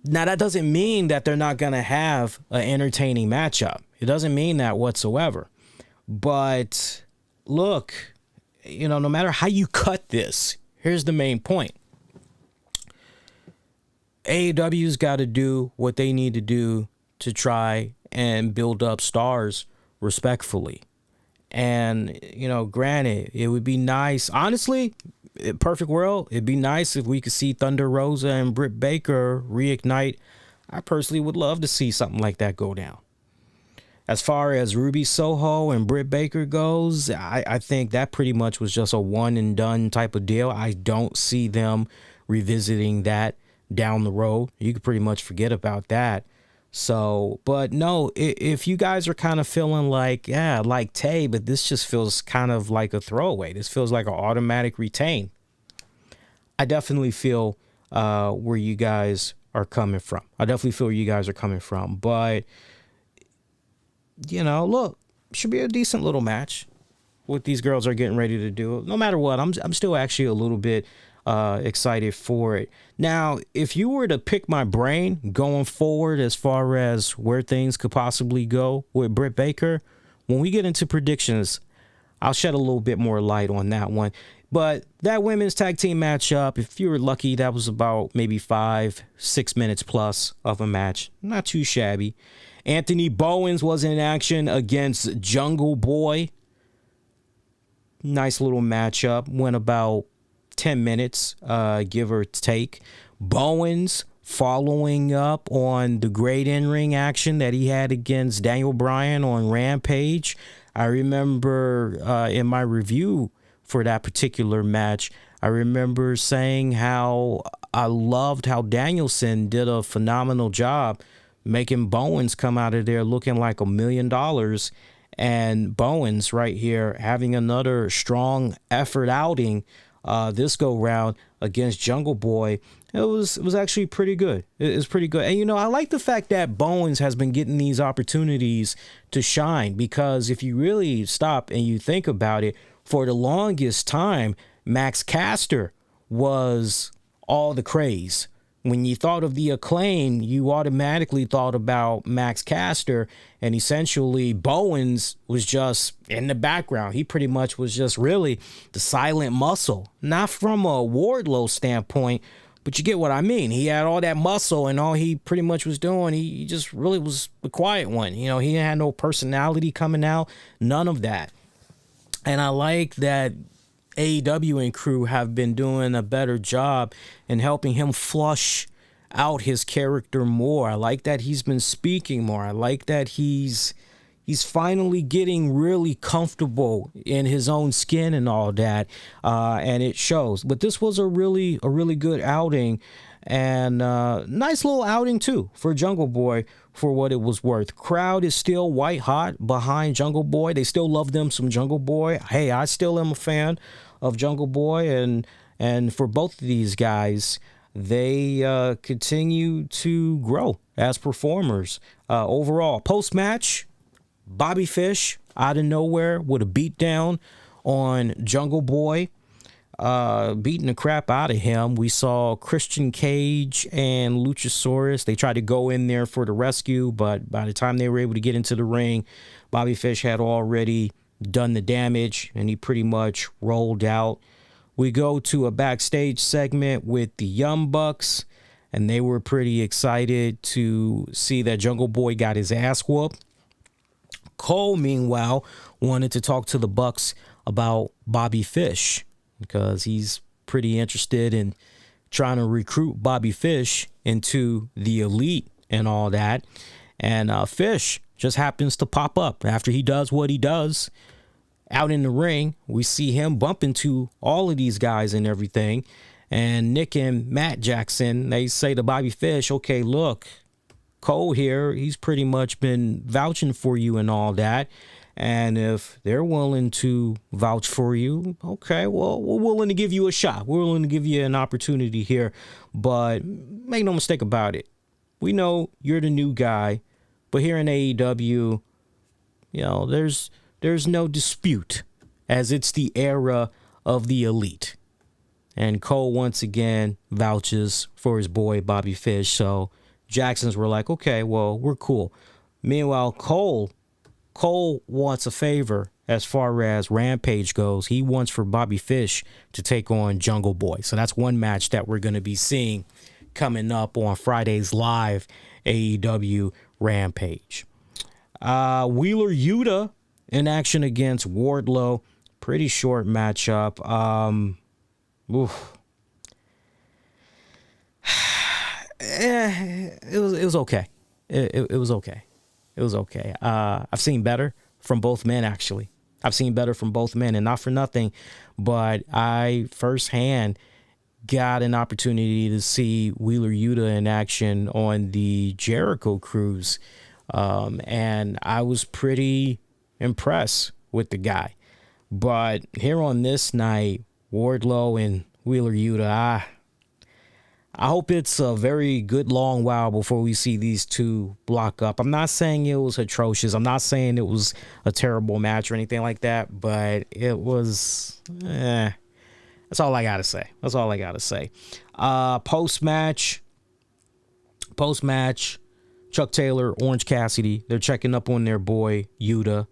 Now, that doesn't mean that they're not going to have an entertaining matchup. It doesn't mean that whatsoever. But look, you know, no matter how you cut this, here's the main point. AEW's got to do what they need to do to try and build up stars respectfully. And, you know, granted, it would be nice. Honestly, perfect world, it'd be nice if we could see Thunder Rosa and Britt Baker reignite. I personally would love to see something like that go down. As far as Ruby Soho and Britt Baker goes, I think that pretty much was just a one and done type of deal. I don't see them revisiting that down the road. You could pretty much forget about that. So, but no, if you guys are kind of feeling like, yeah, like Tay, but this just feels kind of like a throwaway. This feels like an automatic retain. I definitely feel where you guys are coming from. But, you know, look, should be a decent little match. What these girls are getting ready to do. No matter what, I'm still actually a little bit excited for it. Now, if you were to pick my brain going forward as far as where things could possibly go with Britt Baker, when we get into predictions, I'll shed a little bit more light on that one. But that women's tag team matchup, if you were lucky, that was about maybe 5-6 minutes plus of a match. Not too shabby. Anthony Bowens was in action against Jungle Boy. Nice little matchup. Went about 10 minutes, give or take. Bowens following up on the great in-ring action that he had against Daniel Bryan on Rampage. I remember in my review for that particular match, I remember saying how I loved how Danielson did a phenomenal job making Bowens come out of there looking like $1 million. And Bowens right here having another strong effort outing this go round against Jungle Boy. It was actually pretty good. It's pretty good. And, I like the fact that Bowens has been getting these opportunities to shine, because if you really stop and you think about it, for the longest time, Max Caster was all the craze. When you thought of the Acclaim, you automatically thought about Max Caster, and essentially Bowens was just in the background. He pretty much was just really the silent muscle, not from a Wardlow standpoint, but you get what I mean. He had all that muscle, and all he pretty much was doing, he just really was the quiet one. He had no personality coming out, none of that. And I like that AEW and crew have been doing a better job in helping him flush out his character more. I like that he's been speaking more. I like that he's finally getting really comfortable in his own skin and all that, and it shows. But this was a really good outing, and nice little outing too for Jungle Boy, for what it was worth. Crowd is still white hot behind Jungle Boy. They still love them some Jungle Boy. Hey, I still am a fan of Jungle Boy, and for both of these guys, they continue to grow as performers. Overall, post-match, Bobby Fish out of nowhere with a beatdown on Jungle Boy, beating the crap out of him. We saw Christian Cage and Luchasaurus. They tried to go in there for the rescue, but by the time they were able to get into the ring, Bobby Fish had already done the damage, and he pretty much rolled out. We go to a backstage segment with the Young Bucks, and they were pretty excited to see that Jungle Boy got his ass whooped. Cole, meanwhile, wanted to talk to the Bucks about Bobby Fish, because he's pretty interested in trying to recruit Bobby Fish into the Elite and all that. And Fish just happens to pop up after he does what he does out in the ring. We see him bump into all of these guys and everything. And Nick and Matt Jackson, they say to Bobby Fish, okay, look, Cole here, he's pretty much been vouching for you and all that. And if they're willing to vouch for you, okay, well, we're willing to give you a shot. We're willing to give you an opportunity here. But make no mistake about it. We know you're the new guy. But here in AEW, there's no dispute, as it's the era of the Elite. And Cole once again vouches for his boy Bobby Fish. So Jacksons were like, okay, well, we're cool. Meanwhile, Cole wants a favor as far as Rampage goes. He wants for Bobby Fish to take on Jungle Boy. So that's one match that we're going to be seeing coming up on Friday's live AEW Rampage. Wheeler Yuta in action against Wardlow. Pretty short matchup. It was okay. It was okay. It was okay. I've seen better from both men, actually. I've seen better from both men, and not for nothing, but I firsthand got an opportunity to see Wheeler Yuta in action on the Jericho Cruise, and I was pretty impressed with the guy. But here on this night, Wardlow and Wheeler Yuta, I hope it's a very good long while before we see these two block up. I'm not saying it was atrocious. I'm not saying it was a terrible match or anything like that, but it was, that's all I got to say. That's all I got to say. Post-match, Chuck Taylor, Orange Cassidy, they're checking up on their boy Yuta,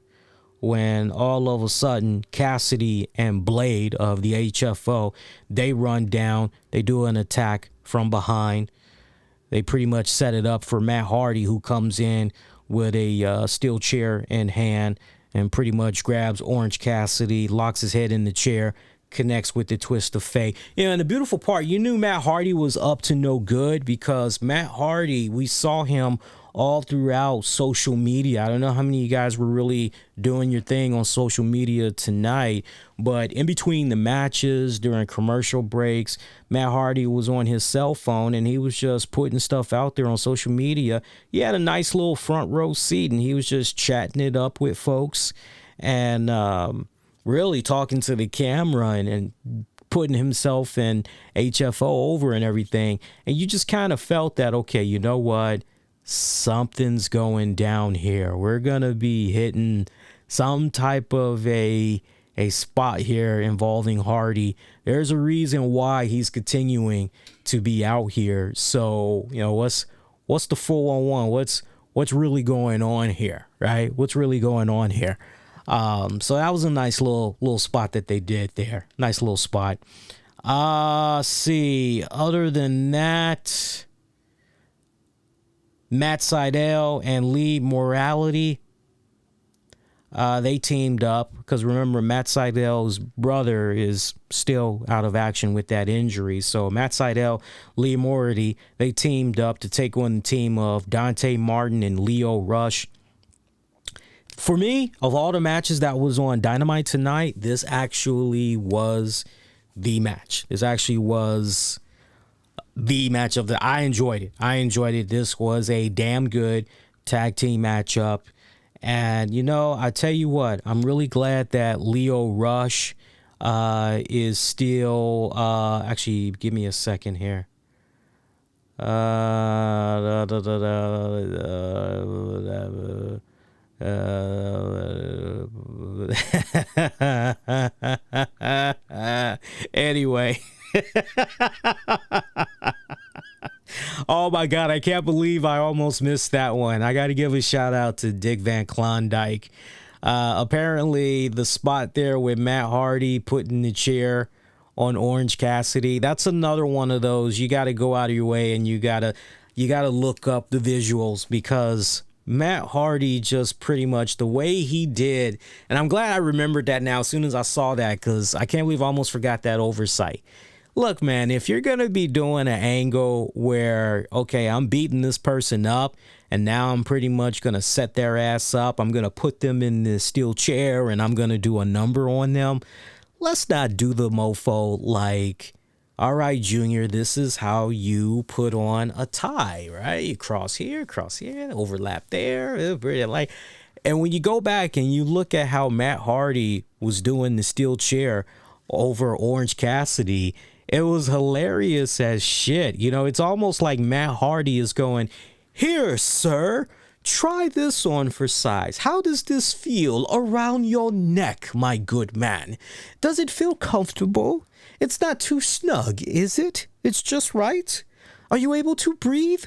when all of a sudden Cassidy and Blade of the HFO, they run down, they do an attack from behind. They pretty much set it up for Matt Hardy, who comes in with a steel chair in hand and pretty much grabs Orange Cassidy, locks his head in the chair, connects with the twist of fate. And the beautiful part, you knew Matt Hardy was up to no good, because Matt Hardy, we saw him all throughout social media. I don't know how many of you guys were really doing your thing on social media tonight, but in between the matches, during commercial breaks, Matt Hardy was on his cell phone and he was just putting stuff out there on social media. He had a nice little front row seat and he was just chatting it up with folks and really talking to the camera and putting himself and HFO over and everything. And you just kind of felt that, okay, you know what? Something's going down here. We're going to be hitting some type of a spot here involving Hardy. There's a reason why he's continuing to be out here. So, you know, what's the 411? What's really going on here, right? What's really going on here? So that was a nice little spot that they did there. Nice little spot. See, other than that, Matt Sydal and Lee Morality, they teamed up because remember, Matt Sydal's brother is still out of action with that injury. So Matt Sydal, Lee Morality, they teamed up to take on the team of Dante Martin and Lio Rush. For me, of all the matches that was on Dynamite tonight, this actually was the match. This actually was the match of the. I enjoyed it. This was a damn good tag team matchup. And, you know, I tell you what, I'm really glad that Lio Rush is still, actually, give me a second here. Anyway. Oh my God, I can't believe I almost missed that one. I got to give a shout out to Dick Van Klondike. Apparently, the spot there with Matt Hardy putting the chair on Orange Cassidy, that's another one of those. You got to go out of your way and you got to look up the visuals because Matt Hardy just pretty much the way he did. And I'm glad I remembered that now as soon as I saw that because I can't believe I almost forgot that oversight. Look, man, if you're going to be doing an angle where, okay, I'm beating this person up and now I'm pretty much going to set their ass up. I'm going to put them in this steel chair and I'm going to do a number on them. Let's not do the mofo like, all right, Junior, this is how you put on a tie, right? You cross here, overlap there. Like, and when you go back and you look at how Matt Hardy was doing the steel chair over Orange Cassidy, it was hilarious as shit. You know, it's almost like Matt Hardy is going, here, sir, try this on for size. How does this feel around your neck, my good man? Does it feel comfortable? It's not too snug, is it? It's just right? Are you able to breathe?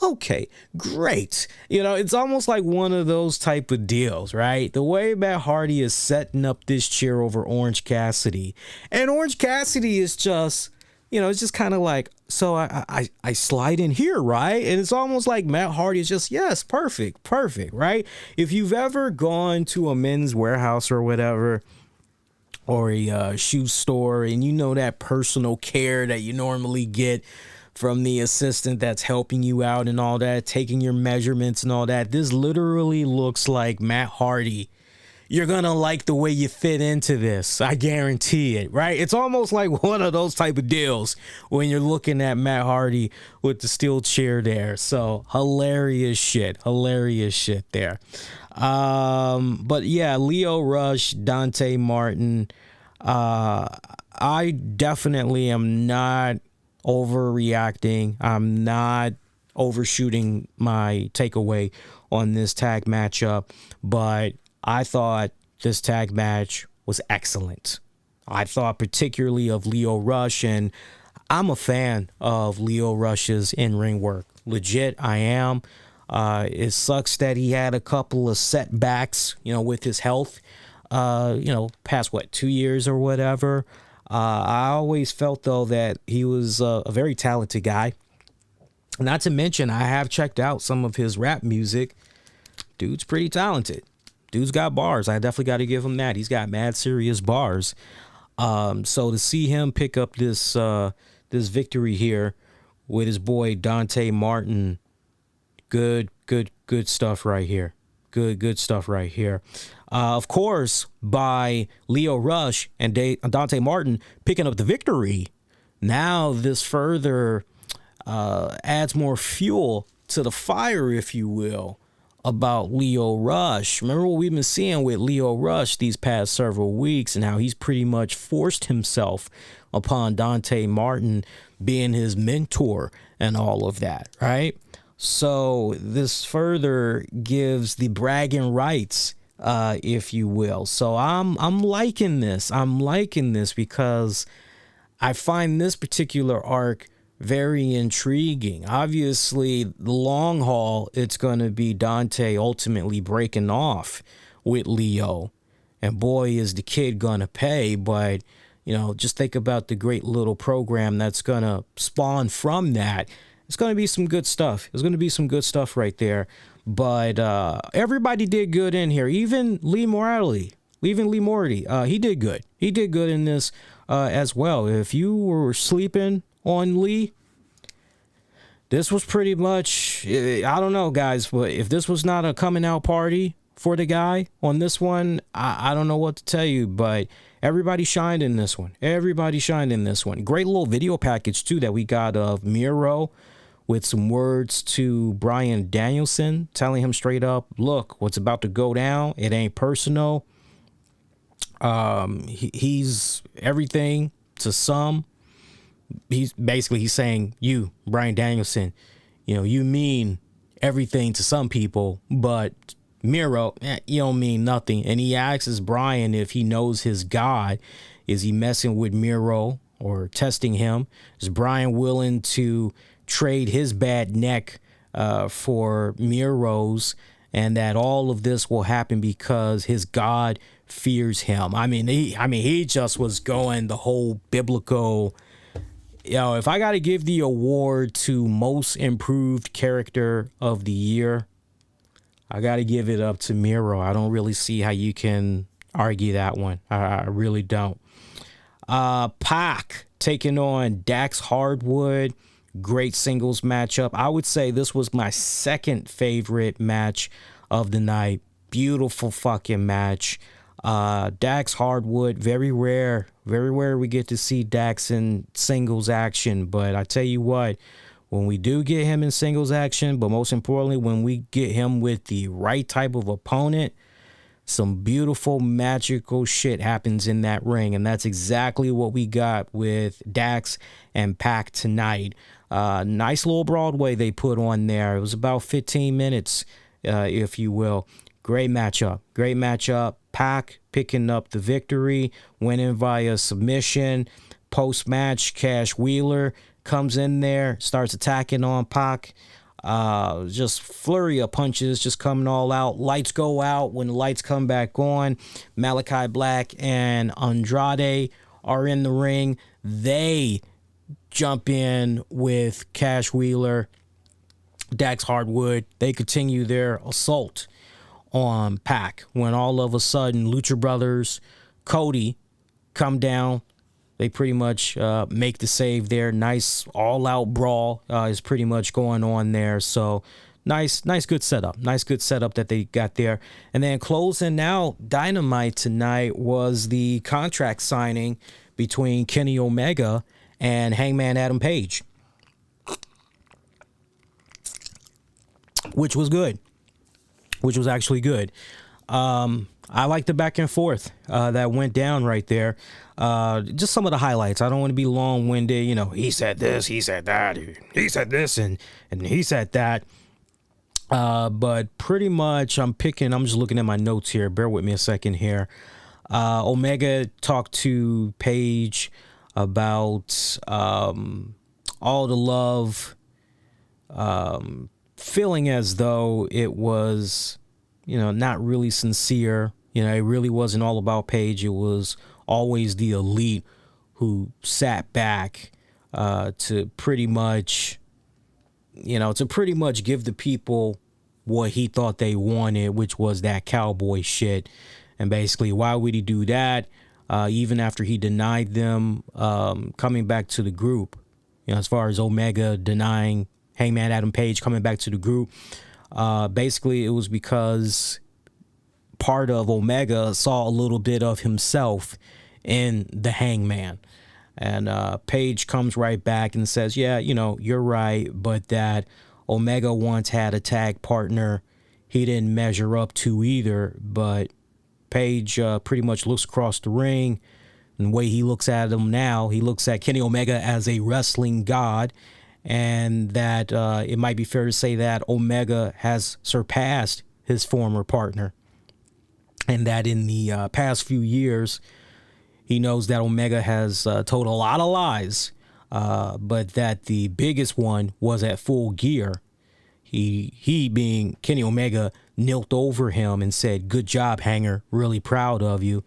Okay, great. You know, it's almost like one of those type of deals, right? The way Matt Hardy is setting up this chair over Orange Cassidy. And Orange Cassidy is just, you know, it's just kind of like, so I slide in here, right? And it's almost like Matt Hardy is just, yes, perfect, right? If you've ever gone to a Men's Warehouse or whatever, or a shoe store, and you know that personal care that you normally get from the assistant that's helping you out and all that, taking your measurements and all that. This literally looks like Matt Hardy. You're going to like the way you fit into this. I guarantee it, right? It's almost like one of those type of deals when you're looking at Matt Hardy with the steel chair there. So hilarious shit there. But yeah, Lio Rush, Dante Martin. I definitely am not overreacting. I'm not overshooting my takeaway on this tag matchup, but I thought this tag match was excellent. I thought particularly of Lio Rush, and I'm a fan of Lio Rush's in-ring work. Legit, I am. It sucks that he had a couple of setbacks, you know, with his health, past 2 years or whatever. I always felt, though, that he was a very talented guy. Not to mention, I have checked out some of his rap music. Dude's pretty talented. Dude's got bars. I definitely got to give him that. He's got mad serious bars. So to see him pick up this victory here with his boy Dante Martin, good stuff right here. Good stuff right here. Of course, by Lio Rush and Dante Martin picking up the victory, now this further adds more fuel to the fire, if you will, about Lio Rush. Remember what we've been seeing with Lio Rush these past several weeks and how he's pretty much forced himself upon Dante Martin being his mentor and all of that, right? So this further gives the bragging rights, if you will. So I'm liking this. I'm liking this because I find this particular arc very intriguing. Obviously, the long haul, it's going to be Dante ultimately breaking off with Leo. And boy, is the kid going to pay. But, you know, just think about the great little program that's going to spawn from that. It's going to be some good stuff. There's going to be some good stuff right there. But everybody did good in here. Even Lee Morty. He did good. He did good in this as well. If you were sleeping on Lee, this was pretty much, I don't know, guys, but if this was not a coming out party for the guy on this one, I don't know what to tell you, but everybody shined in this one. Everybody shined in this one. Great little video package, too, that we got of Miro with some words to Bryan Danielson, telling him straight up, look, what's about to go down, it ain't personal. He's everything to some. He's saying, you, Bryan Danielson, you know, you mean everything to some people, but Miro, you don't mean nothing. And he asks Bryan if he knows his God. Is he messing with Miro or testing him? Is Bryan willing to trade his bad neck for Miro's, and that all of this will happen because his God fears him? He just was going the whole biblical. If I got to give the award to most improved character of the year, I got to give it up to Miro. I don't really see how you can argue that one. I really don't. Pac taking on Dax Hardwood. Great singles matchup. I would say this was my second favorite match of the night. Beautiful fucking match. Dax Hardwood, very rare we get to see Dax in singles action, but I tell you what, when we do get him in singles action, but most importantly, when we get him with the right type of opponent, some beautiful magical shit happens in that ring, and that's exactly what we got with Dax and Pac tonight. Nice little Broadway they put on there. It was about 15 minutes, if you will. Great matchup. Pac picking up the victory, winning via submission. Post-match, Cash Wheeler comes in there, starts attacking on Pac. Just flurry of punches, just coming all out. Lights go out. When the lights come back on, Malachi Black and Andrade are in the ring. They jump in with Cash Wheeler, Dax Hardwood. They continue their assault on Pac when all of a sudden Lucha Brothers, Cody, come down. They pretty much make the save there. Nice all-out brawl is pretty much going on there. So nice good setup. Nice good setup that they got there. And then closing out Dynamite tonight was the contract signing between Kenny Omega and Hangman Adam Page, which was good. Which was actually good. I like the back and forth that went down right there. Just some of the highlights. I don't want to be long-winded. You know, he said this, he said that, he said this, and he said that. But pretty much I'm just looking at my notes here. Bear with me a second here. Omega talked to Page about all the love, feeling as though it was, not really sincere. It really wasn't all about Page. It was always the elite who sat back to pretty much give the people what he thought they wanted, which was that cowboy shit. And basically, why would he do that? Even after he denied them coming back to the group, as far as Omega denying Hangman Adam Page coming back to the group. Basically, it was because part of Omega saw a little bit of himself in the Hangman. And Page comes right back and says, yeah, you're right, but that Omega once had a tag partner he didn't measure up to either. But Page pretty much looks across the ring, and the way he looks at him now, he looks at Kenny Omega as a wrestling god, and that it might be fair to say that Omega has surpassed his former partner, and that in the past few years, he knows that Omega has told a lot of lies, but that the biggest one was at Full Gear. He being Kenny Omega, knelt over him and said, "Good job, Hanger. Really proud of you."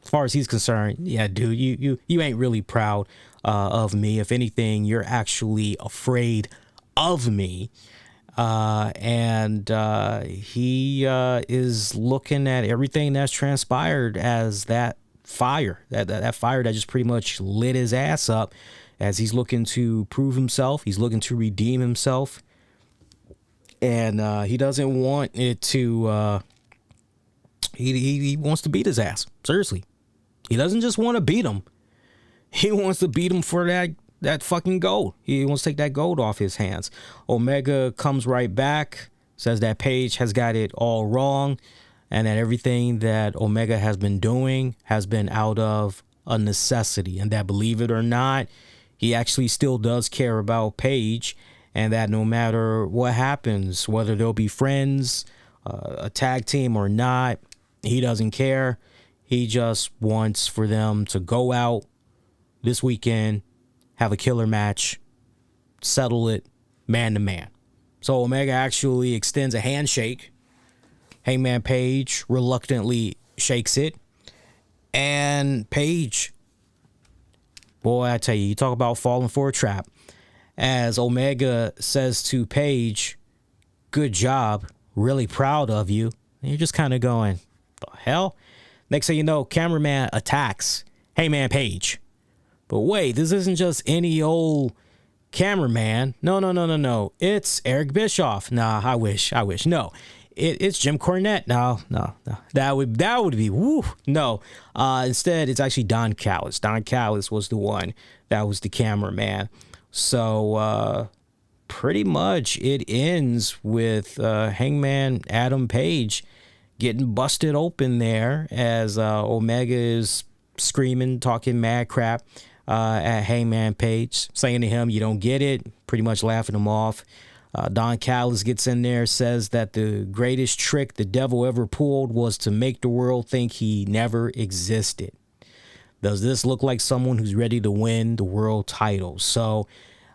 As far as he's concerned, yeah, dude, you ain't really proud of me. If anything, you're actually afraid of me. And he is looking at everything that's transpired as that fire, that fire that just pretty much lit his ass up, as he's looking to prove himself. He's looking to redeem himself. And he doesn't want it to, he wants to beat his ass. Seriously. He doesn't just want to beat him. He wants to beat him for that fucking gold. He wants to take that gold off his hands. Omega comes right back, says that Page has got it all wrong, and that everything that Omega has been doing has been out of a necessity, and that, believe it or not, he actually still does care about Page, and that no matter what happens, whether they'll be friends, a tag team or not, he doesn't care. He just wants for them to go out this weekend, have a killer match, settle it man to man. So Omega actually extends a handshake. Hangman Page reluctantly shakes it. And Page, boy, I tell you talk about falling for a trap. As Omega says to Page, "Good job, really proud of you." And you're just kind of going, the hell? Next thing you know, cameraman attacks Hangman Page. But wait, this isn't just any old cameraman. No. It's Eric Bischoff. Nah, I wish. No, it's Jim Cornette. No. That would be woo. No. Instead, it's actually Don Callis. Don Callis was the one that was the cameraman. So pretty much it ends with Hangman Adam Page getting busted open there as Omega is screaming, talking mad crap at Hangman Page, saying to him, "You don't get it," pretty much laughing him off. Don Callis gets in there, says that the greatest trick the devil ever pulled was to make the world think he never existed. Does this look like someone who's ready to win the world title? So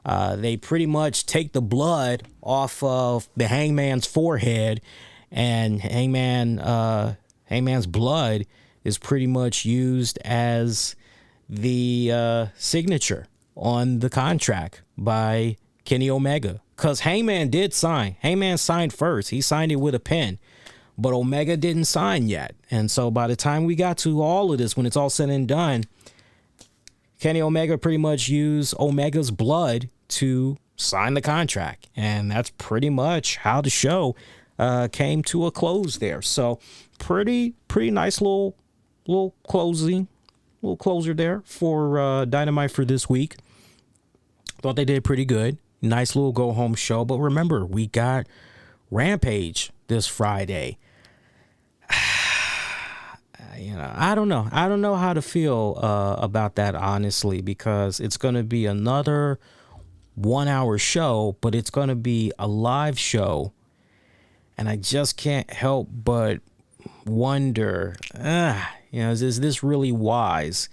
they pretty much take the blood off of the Hangman's forehead, and Hangman's blood is pretty much used as the signature on the contract by Kenny Omega. Because Hangman did sign. Hangman signed first. He signed it with a pen. But Omega didn't sign yet. And so by the time we got to all of this, when it's all said and done, Kenny Omega pretty much used Omega's blood to sign the contract. And that's pretty much how the show came to a close there. So pretty nice little closer there for Dynamite for this week. Thought they did pretty good. Nice little go home show. But remember, we got Rampage this Friday. I don't know how to feel about that, honestly, because it's going to be another 1 hour show, but it's going to be a live show. And I just can't help but wonder, is this really wise?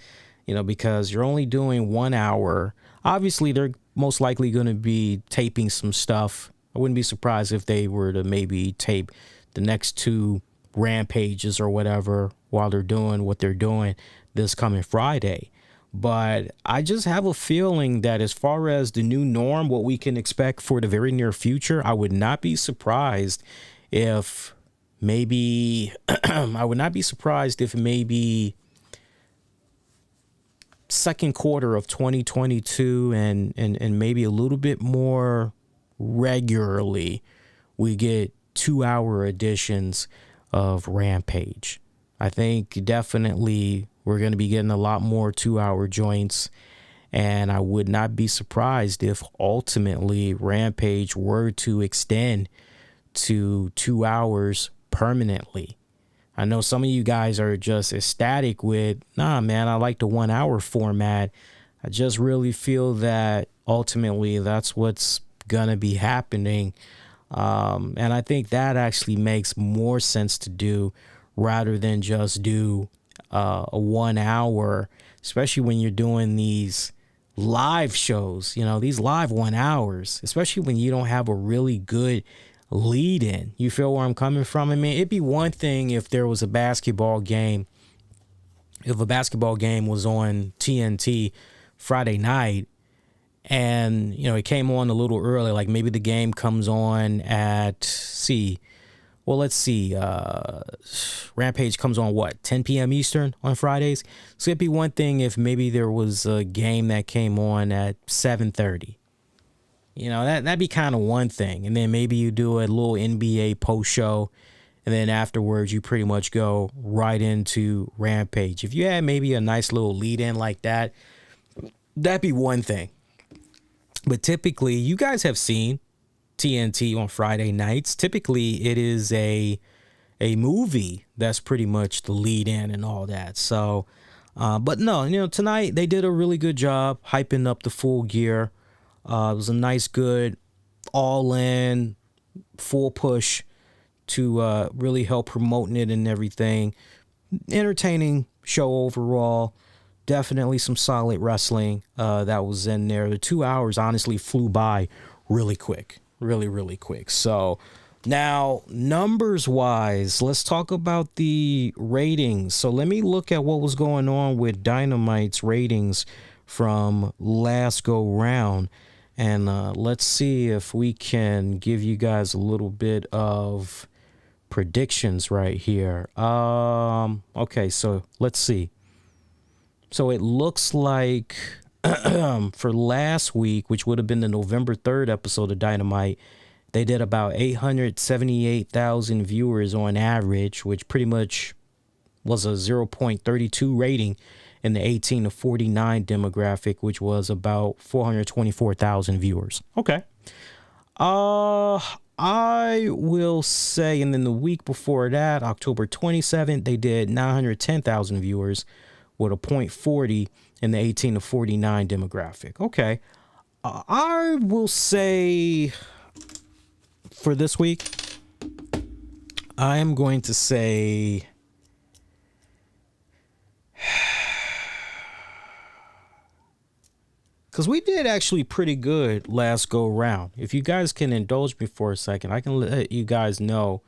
Because you're only doing 1 hour. Obviously, they're most likely going to be taping some stuff. I wouldn't be surprised if they were to maybe tape the next 2 Rampages or whatever while they're doing what they're doing this coming Friday. But I just have a feeling that as far as the new norm, what we can expect for the very near future, I would not be surprised if maybe second quarter of 2022 and maybe a little bit more regularly we get 2 hour editions of Rampage. I think definitely we're going to be getting a lot more 2 hour joints, and I would not be surprised if ultimately Rampage were to extend to 2 hours permanently. I know some of you guys are just ecstatic with, nah, man, I like the 1 hour format. I just really feel that ultimately that's what's going to be happening. And I think that actually makes more sense to do rather than just do a 1 hour, especially when you're doing these live shows, these live 1 hours, especially when you don't have a really good lead in. You feel where I'm coming from? I mean, it'd be one thing if there was a basketball game, if a basketball game was on TNT Friday night and, it came on a little early, like maybe the game comes on at, let's see, Rampage comes on 10 p.m. Eastern on Fridays. So it'd be one thing if maybe there was a game that came on at 7:30. That'd be kind of one thing. And then maybe you do a little NBA post show, and then afterwards you pretty much go right into Rampage. If you had maybe a nice little lead in like that, that'd be one thing. But typically, you guys have seen TNT on Friday nights. Typically, it is a movie that's pretty much the lead in and all that. So, but no, tonight they did a really good job hyping up the Full Gear. It was a nice, good, all-in, full push to really help promoting it and everything. Entertaining show overall. Definitely some solid wrestling that was in there. The 2 hours honestly flew by really quick. Really, really quick. So now, numbers-wise, let's talk about the ratings. So let me look at what was going on with Dynamite's ratings from last go-round. And let's see if we can give you guys a little bit of predictions right here. Okay, so let's see. So it looks like for last week, which would have been the November 3rd episode of Dynamite, they did about 878,000 viewers on average, which pretty much was a 0.32 rating in the 18 to 49 demographic, which was about 424,000 viewers. Okay. I will say, and then the week before that, October 27th, they did 910,000 viewers with a 0.40 in the 18 to 49 demographic. Okay. I will say for this week, I am going to say because we did actually pretty good last go round. If you guys can indulge me for a second, I can let you guys know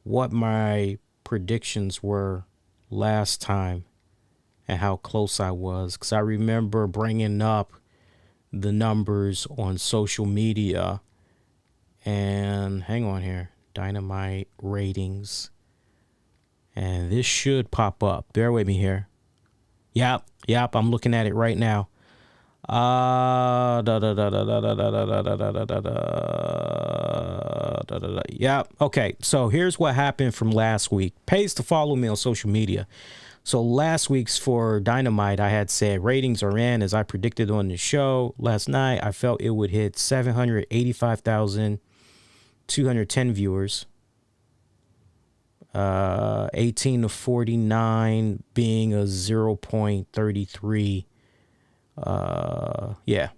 what my predictions were last time and how close I was. Because I remember bringing up the numbers on social media. And hang on here. Dynamite ratings. And this should pop up. Bear with me here. Yep, I'm looking at it right now. Yeah. Okay. So here's what happened from last week. Pays to follow me on social media. So last week's for Dynamite, I had said ratings are in as I predicted on the show last night. I felt it would hit 785,210 viewers. 18 to 49 being a 0.33. Yeah.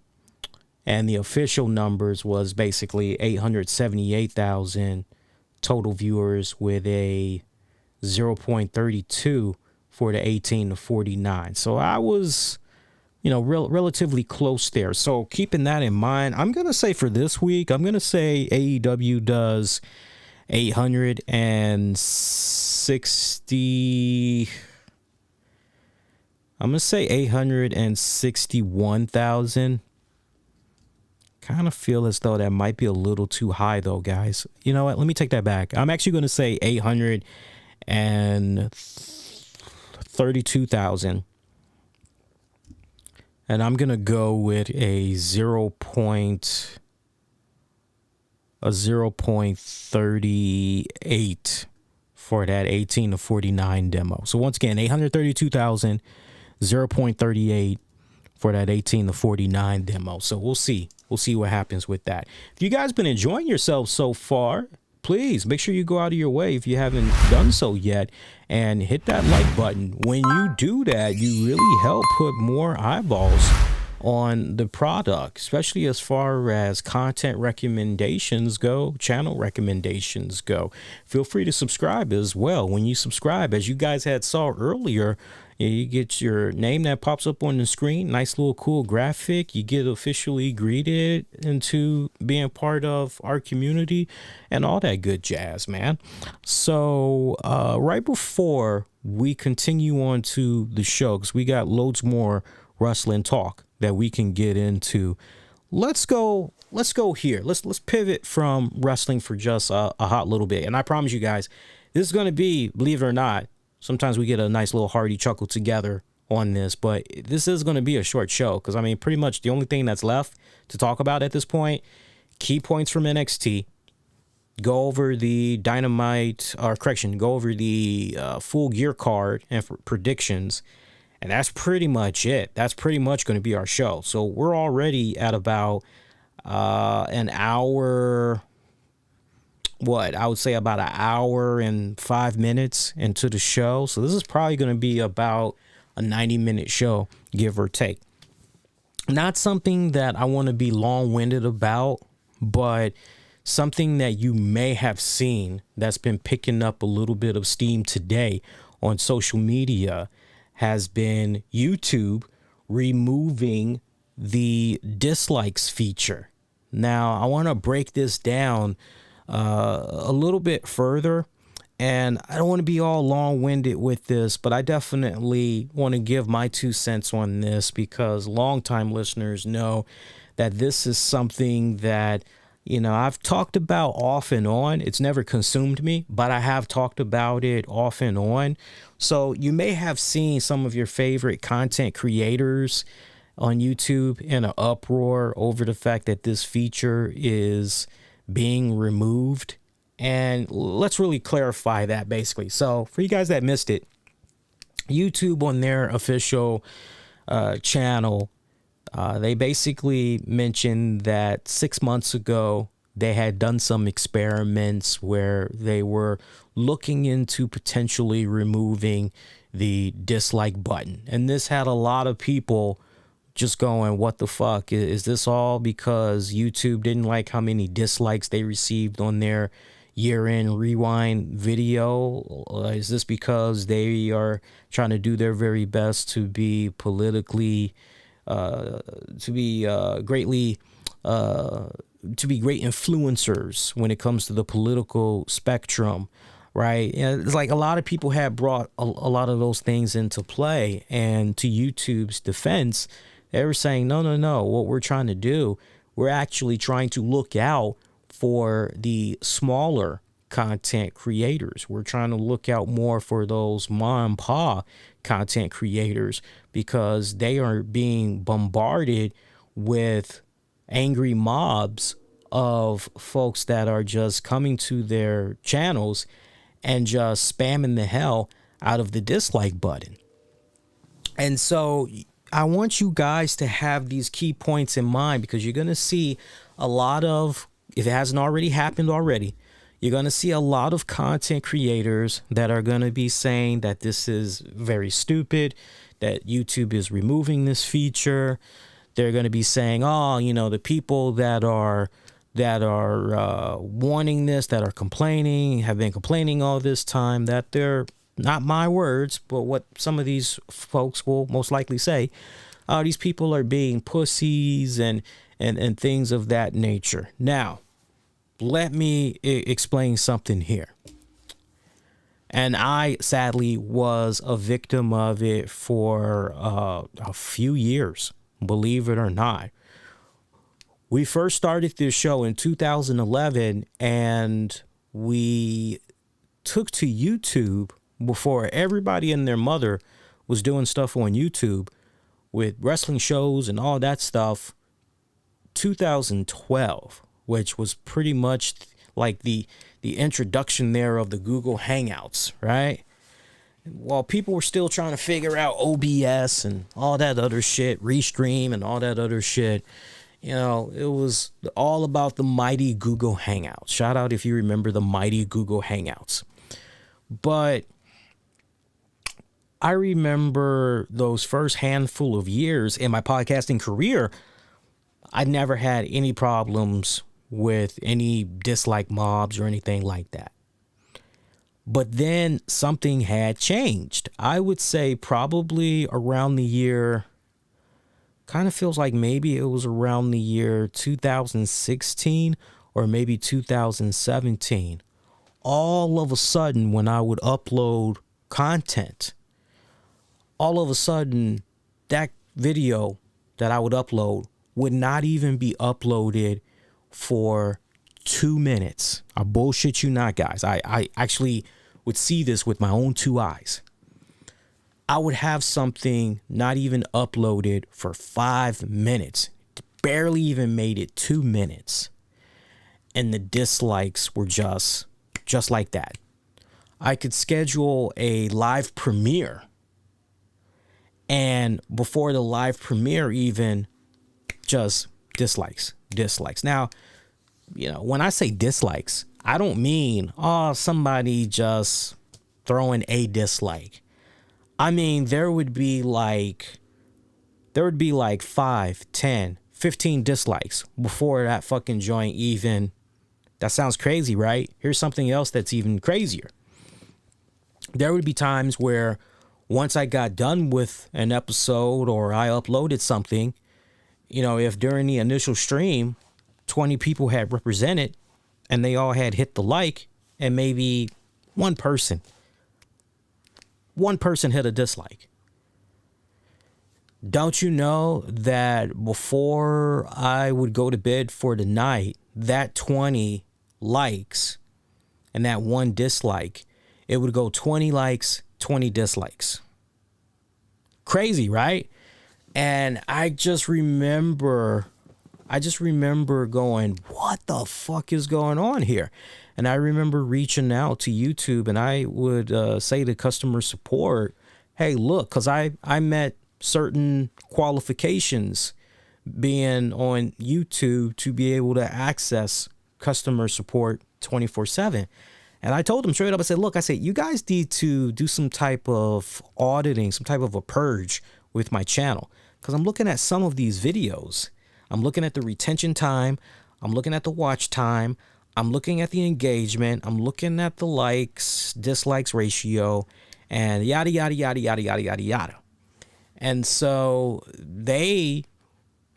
And the official numbers was basically 878,000 total viewers with a 0.32 for the 18 to 49. So I was, relatively close there. So keeping that in mind, I'm going to say for this week, I'm going to say AEW does 860. I'm going to say 861,000. Kind of feel as though that might be a little too high, though, guys. You know what? Let me take that back. I'm actually going to say 832,000. And I'm going to go with a 0.38 for that 18 to 49 demo. So once again, 832,000, 0.38 for that 18 to 49 demo. So we'll see. We'll see what happens with that. If you guys been enjoying yourselves so far, please make sure you go out of your way if you haven't done so yet and hit that like button. When you do that, you really help put more eyeballs on the product, especially as far as content recommendations go, channel recommendations go. Feel free to subscribe as well. When you subscribe, as you guys had saw earlier, you get your name that pops up on the screen, nice little cool graphic. You get officially greeted into being part of our community and all that good jazz, man. So right before we continue on to the show, because we got loads more wrestling talk that we can get into, let's go here. Let's pivot from wrestling for just a hot little bit. And I promise you guys, this is going to be, believe it or not, sometimes we get a nice little hearty chuckle together on this, but this is going to be a short show because, I mean, pretty much the only thing that's left to talk about at this point, key points from NXT, go over the Dynamite, or correction, go over the Full Gear card and for predictions, and that's pretty much it. That's pretty much going to be our show. So we're already at about an hour... I would say about an hour and 5 minutes into the show. So this is probably going to be about a 90-minute show, give or take. Not something that I want to be long-winded about, but something that you may have seen that's been picking up a little bit of steam today on social media has been YouTube removing the dislikes feature. Now, I want to break this down a little bit further, and I don't want to be all long-winded with this, but I definitely want to give my 2 cents on this because longtime listeners know that this is something that, you know, I've talked about off and on. It's never consumed me, but I have talked about it off and on. So you may have seen some of your favorite content creators on YouTube in an uproar over the fact that this feature is being removed, and let's really clarify that basically. So for you guys that missed it, YouTube on their official channel, they basically mentioned that 6 months ago they had done some experiments where they were looking into potentially removing the dislike button, and this had a lot of people just going, what the fuck? Is this all because YouTube didn't like how many dislikes they received on their year-end rewind video? Is this because they are trying to do their very best to be politically, to be great influencers when it comes to the political spectrum, right? And it's like a lot of people have brought a lot of those things into play, and to YouTube's defense, they were saying, no. What we're trying to do, we're actually trying to look out for the smaller content creators. We're trying to look out more for those mom and pop content creators because they are being bombarded with angry mobs of folks that are just coming to their channels and just spamming the hell out of the dislike button. And so I want you guys to have these key points in mind because you're going to see a lot of, if it hasn't already happened already, you're going to see a lot of content creators that are going to be saying that this is very stupid, that YouTube is removing this feature. They're going to be saying, oh, you know, the people that are wanting this, that are complaining, have been complaining all this time, that they're, not my words, but what some of these folks will most likely say, these people are being pussies and things of that nature. Now, let me explain something here. And I sadly was a victim of it for a few years, believe it or not. We first started this show in 2011, and we took to YouTube before everybody and their mother was doing stuff on YouTube with wrestling shows and all that stuff. 2012, which was pretty much like the introduction there of the Google Hangouts, right? While people were still trying to figure out OBS and all that other shit, Restream and all that other shit, It was all about the mighty Google Hangouts. Shout out if you remember the mighty Google Hangouts. But I remember those first handful of years in my podcasting career, I never had any problems with any dislike mobs or anything like that. But then something had changed. I would say probably around the year, kind of feels like maybe it was around the year 2016 or maybe 2017. All of a sudden, when I would upload content, all of a sudden that video that I would upload would not even be uploaded for 2 minutes. I bullshit you not, guys. I actually would see this with my own 2 eyes. I would have something not even uploaded for 5 minutes. Barely even made it 2 minutes. And the dislikes were just like that. I could schedule a live premiere. And before the live premiere even, just dislikes. Now, when I say dislikes, I don't mean, somebody just throwing a dislike. I mean, there would be like 5, 10, 15 dislikes before that fucking joint even. That sounds crazy, right? Here's something else that's even crazier. There would be times where once I got done with an episode or I uploaded something, if during the initial stream, 20 people had represented and they all had hit the like, and maybe one person hit a dislike. Don't you know that before I would go to bed for the night, that 20 likes and that one dislike, it would go 20 likes, 20 dislikes. Crazy, right? And I just remember going, what the fuck is going on here? And I remember reaching out to YouTube, and I would say to customer support, hey, look, because I met certain qualifications being on YouTube to be able to access customer support 24/7. And I told them straight up, I said, look, you guys need to do some type of auditing, some type of a purge with my channel. Because I'm looking at some of these videos. I'm looking at the retention time. I'm looking at the watch time. I'm looking at the engagement. I'm looking at the likes, dislikes ratio, and yada, yada, yada, yada, yada, yada, yada. And so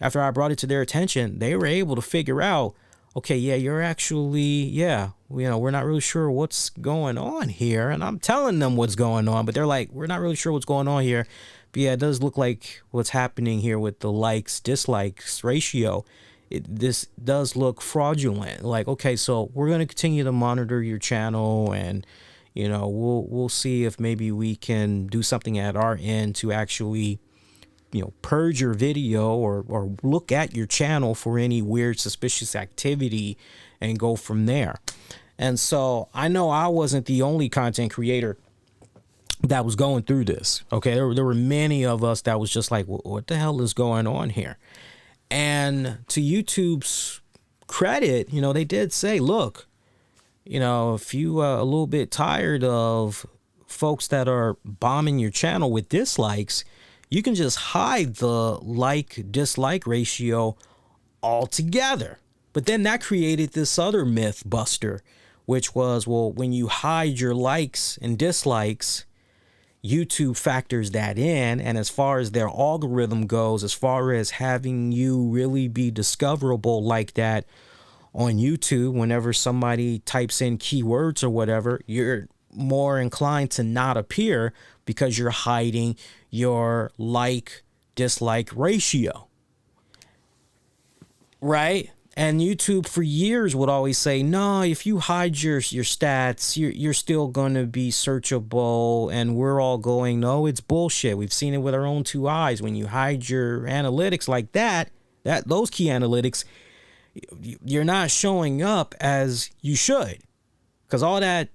after I brought it to their attention, they were able to figure out, okay, yeah, you're actually, we're not really sure what's going on here. And I'm telling them what's going on, but they're like, we're not really sure what's going on here. But yeah, it does look like what's happening here with the likes, dislikes ratio. This does look fraudulent. Like, okay, so we're going to continue to monitor your channel, and, we'll see if maybe we can do something at our end to actually, purge your video or look at your channel for any weird, suspicious activity and go from there. And so I know I wasn't the only content creator that was going through this. Okay, there were many of us that was just like, what the hell is going on here? And to YouTube's credit, they did say, look, if you a little bit tired of folks that are bombing your channel with dislikes, you can just hide the like-dislike ratio altogether. But then that created this other myth buster, which was, well, when you hide your likes and dislikes, YouTube factors that in. And as far as their algorithm goes, as far as having you really be discoverable like that on YouTube, whenever somebody types in keywords or whatever, you're more inclined to not appear because you're hiding your like-dislike ratio, right? And YouTube for years would always say, no, if you hide your stats, you're still going to be searchable. And we're all going, no, it's bullshit. We've seen it with our own 2 eyes. When you hide your analytics like those key analytics, you're not showing up as you should. Because all that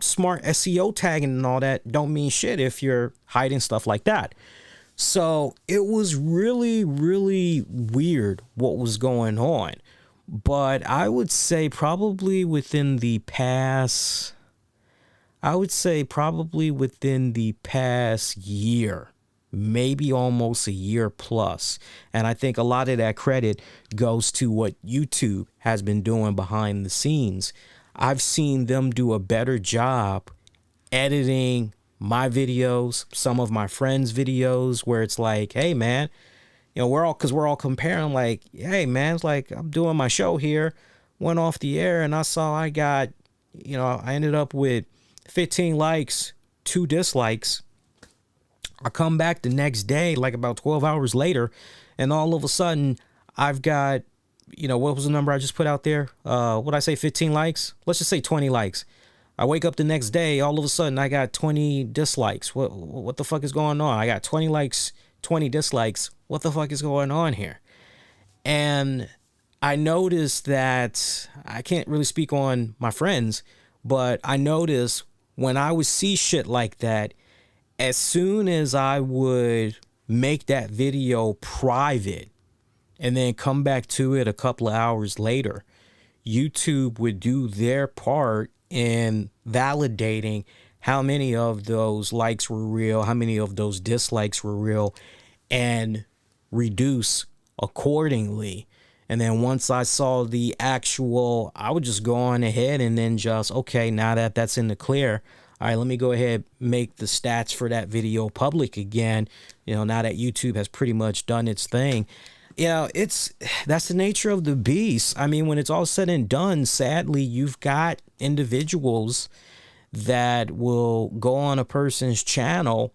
smart SEO tagging and all that don't mean shit if you're hiding stuff like that. So it was really, really weird what was going on. But I would say probably within the past year, maybe almost a year plus. And I think a lot of that credit goes to what YouTube has been doing behind the scenes. I've seen them do a better job editing my videos, some of my friends' videos, where it's like, hey man, we're all comparing, like, hey man, it's like I'm doing my show here, went off the air, and I saw I got, I ended up with 15 likes, 2 dislikes. I come back the next day, like about 12 hours later, and all of a sudden I've got, what was the number I just put out there? What I say, 15 likes? Let's just say 20 likes. I wake up the next day, all of a sudden I got 20 dislikes. What the fuck is going on? I got 20 likes, 20 dislikes. What the fuck is going on here? And I noticed that, I can't really speak on my friends, but I noticed when I would see shit like that, as soon as I would make that video private and then come back to it a couple of hours later, YouTube would do their part in validating how many of those likes were real, how many of those dislikes were real, and reduce accordingly. And then once I saw the actual, I would just go on ahead and then just, okay, now that that's in the clear, all right, let me go ahead, make the stats for that video public again. Now that YouTube has pretty much done its thing. That's the nature of the beast. I mean, when it's all said and done, sadly, you've got individuals that will go on a person's channel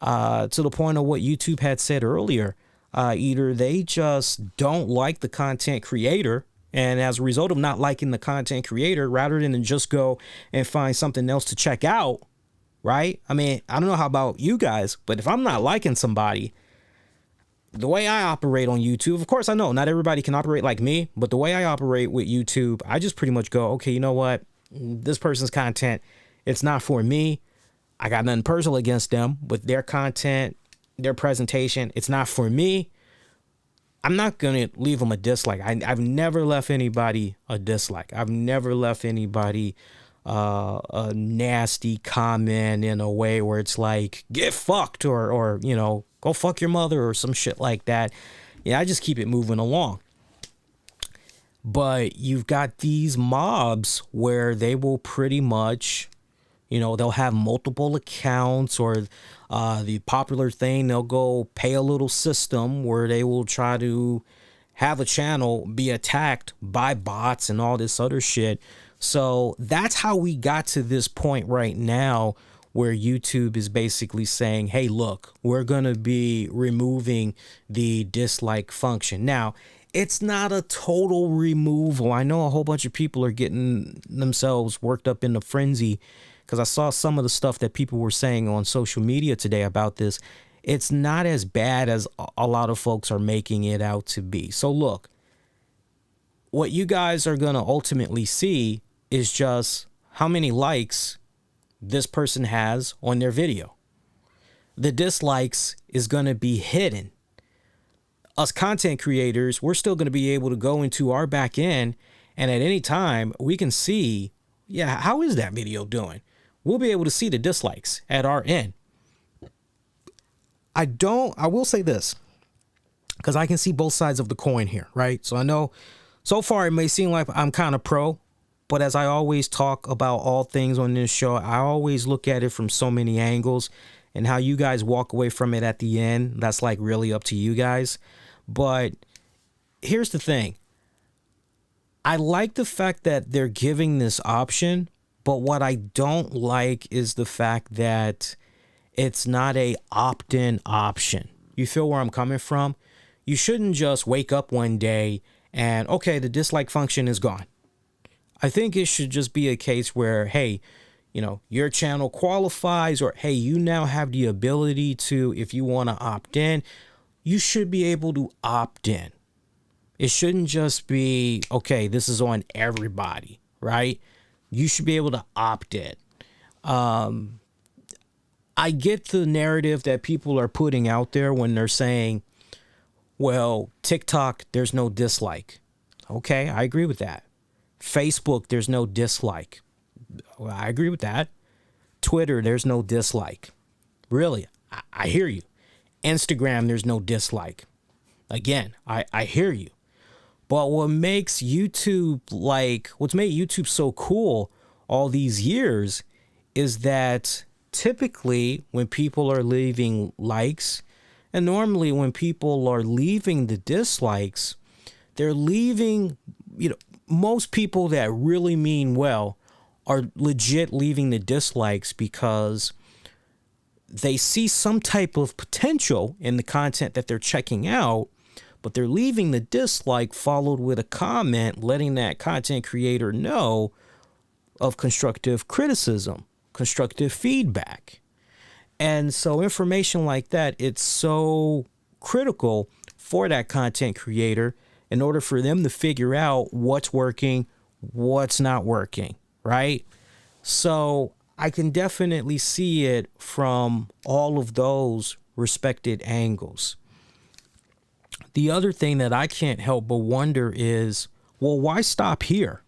to the point of what YouTube had said earlier. Either they just don't like the content creator, and as a result of not liking the content creator, rather than just go and find something else to check out, right? I mean, I don't know how about you guys, but if I'm not liking somebody, the way I operate on YouTube, of course, I know not everybody can operate like me, but the way I operate with YouTube, I just pretty much go, okay, you know what? This person's content, it's not for me. I got nothing personal against them, but their content, their presentation, it's not for me. I'm not going to leave them a dislike. I've never left anybody a dislike. I've never left anybody a nasty comment in a way where it's like, get fucked or go fuck your mother or some shit like that. Yeah, I just keep it moving along. But you've got these mobs where they will pretty much, they'll have multiple accounts, or the popular thing, they'll go pay a little system where they will try to have a channel be attacked by bots and all this other shit. So that's how we got to this point right now, where YouTube is basically saying, hey, look, we're going to be removing the dislike function. Now, it's not a total removal. I know a whole bunch of people are getting themselves worked up in a frenzy because I saw some of the stuff that people were saying on social media today about this. It's not as bad as a lot of folks are making it out to be. So look, what you guys are going to ultimately see is just how many likes this person has on their video. The dislikes is going to be hidden. Us content creators, we're still going to be able to go into our back end, and at any time we can see, yeah, how is that video doing? We'll be able to see the dislikes at our end. I will say this, because I can see both sides of the coin here, right? So I know so far it may seem like I'm kind of pro, but as I always talk about all things on this show, I always look at it from so many angles, and how you guys walk away from it at the end, that's like really up to you guys. But here's the thing. I like the fact that they're giving this option, but what I don't like is the fact that it's not a opt-in option. You feel where I'm coming from? You shouldn't just wake up one day and, okay, the dislike function is gone. I think it should just be a case where, hey, your channel qualifies, or hey, you now have the ability to, if you want to opt in, you should be able to opt in. It shouldn't just be, okay, this is on everybody, right? You should be able to opt in. I get the narrative that people are putting out there when they're saying, well, TikTok, there's no dislike. Okay, I agree with that. Facebook, there's no dislike. Well, I agree with that. Twitter, there's no dislike. Really, I hear you. Instagram, there's no dislike. Again, I hear you. But what makes YouTube what's made YouTube so cool all these years is that typically when people are leaving likes, and normally when people are leaving the dislikes, they're leaving, most people that really mean well are legit leaving the dislikes because they see some type of potential in the content that they're checking out, but they're leaving the dislike followed with a comment letting that content creator know of constructive criticism, constructive feedback. And so information like that, it's so critical for that content creator in order for them to figure out what's working, what's not working, right? So I can definitely see it from all of those respected angles. The other thing that I can't help but wonder is, well, why stop here?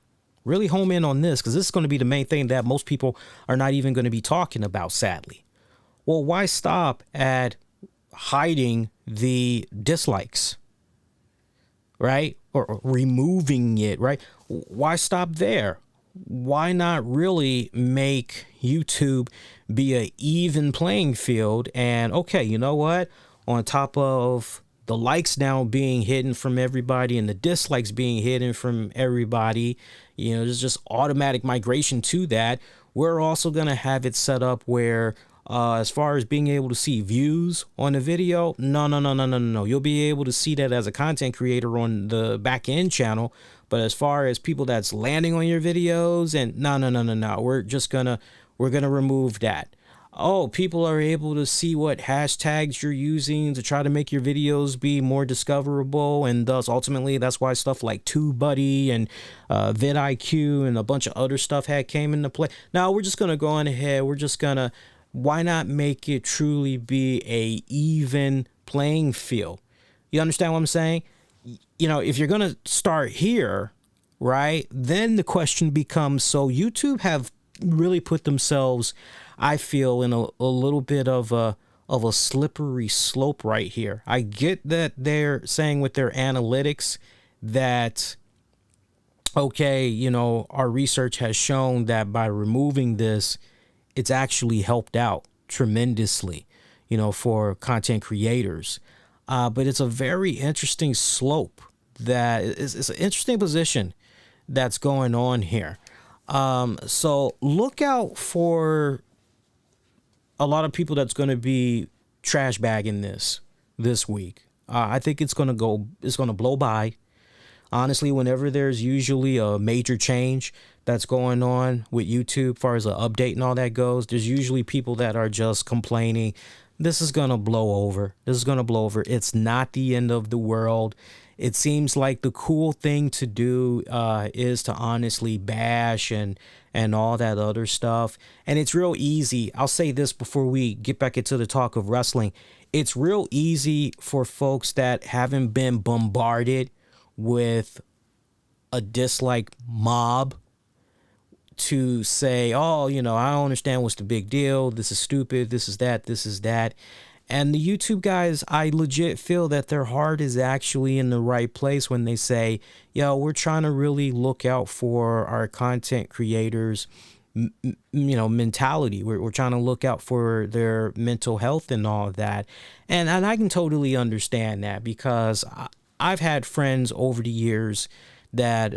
Really home in on this, because this is going to be the main thing that most people are not even going to be talking about, sadly. Well, why stop at hiding the dislikes, right? Or removing it, right? Why stop there? Why not really make YouTube be an even playing field? And okay, you know what? On top of the likes now being hidden from everybody and the dislikes being hidden from everybody, there's just automatic migration to that. We're also going to have it set up where as far as being able to see views on the video, no. You'll be able to see that as a content creator on the back end channel. But as far as people that's landing on your videos, and no. We're gonna remove that. Oh, people are able to see what hashtags you're using to try to make your videos be more discoverable, and thus ultimately that's why stuff like TubeBuddy and vidIQ and a bunch of other stuff came into play. Now we're just gonna go on ahead. Why not make it truly be a even playing field? You understand what I'm saying? If you're going to start here, right, then the question becomes, so YouTube have really put themselves, I feel, in a little bit of a slippery slope right here. I get that they're saying with their analytics that, okay, our research has shown that by removing this, it's actually helped out tremendously, for content creators. But it's a very interesting slope it's an interesting position that's going on here. So look out for a lot of people that's going to be trash bagging this week. I think it's going to blow by. Honestly, whenever there's usually a major change that's going on with YouTube as far as an update and all that goes, there's usually people that are just complaining, this is going to blow over. It's not the end of the world. It seems like the cool thing to do is to honestly bash and all that other stuff. And it's real easy. I'll say this before we get back into the talk of wrestling. It's real easy for folks that haven't been bombarded with a dislike mob to say, oh, I don't understand what's the big deal. This is stupid. This is that. And the YouTube guys, I legit feel that their heart is actually in the right place when they say, we're trying to really look out for our content creators, mentality. We're trying to look out for their mental health and all of that. And I can totally understand that because I've had friends over the years that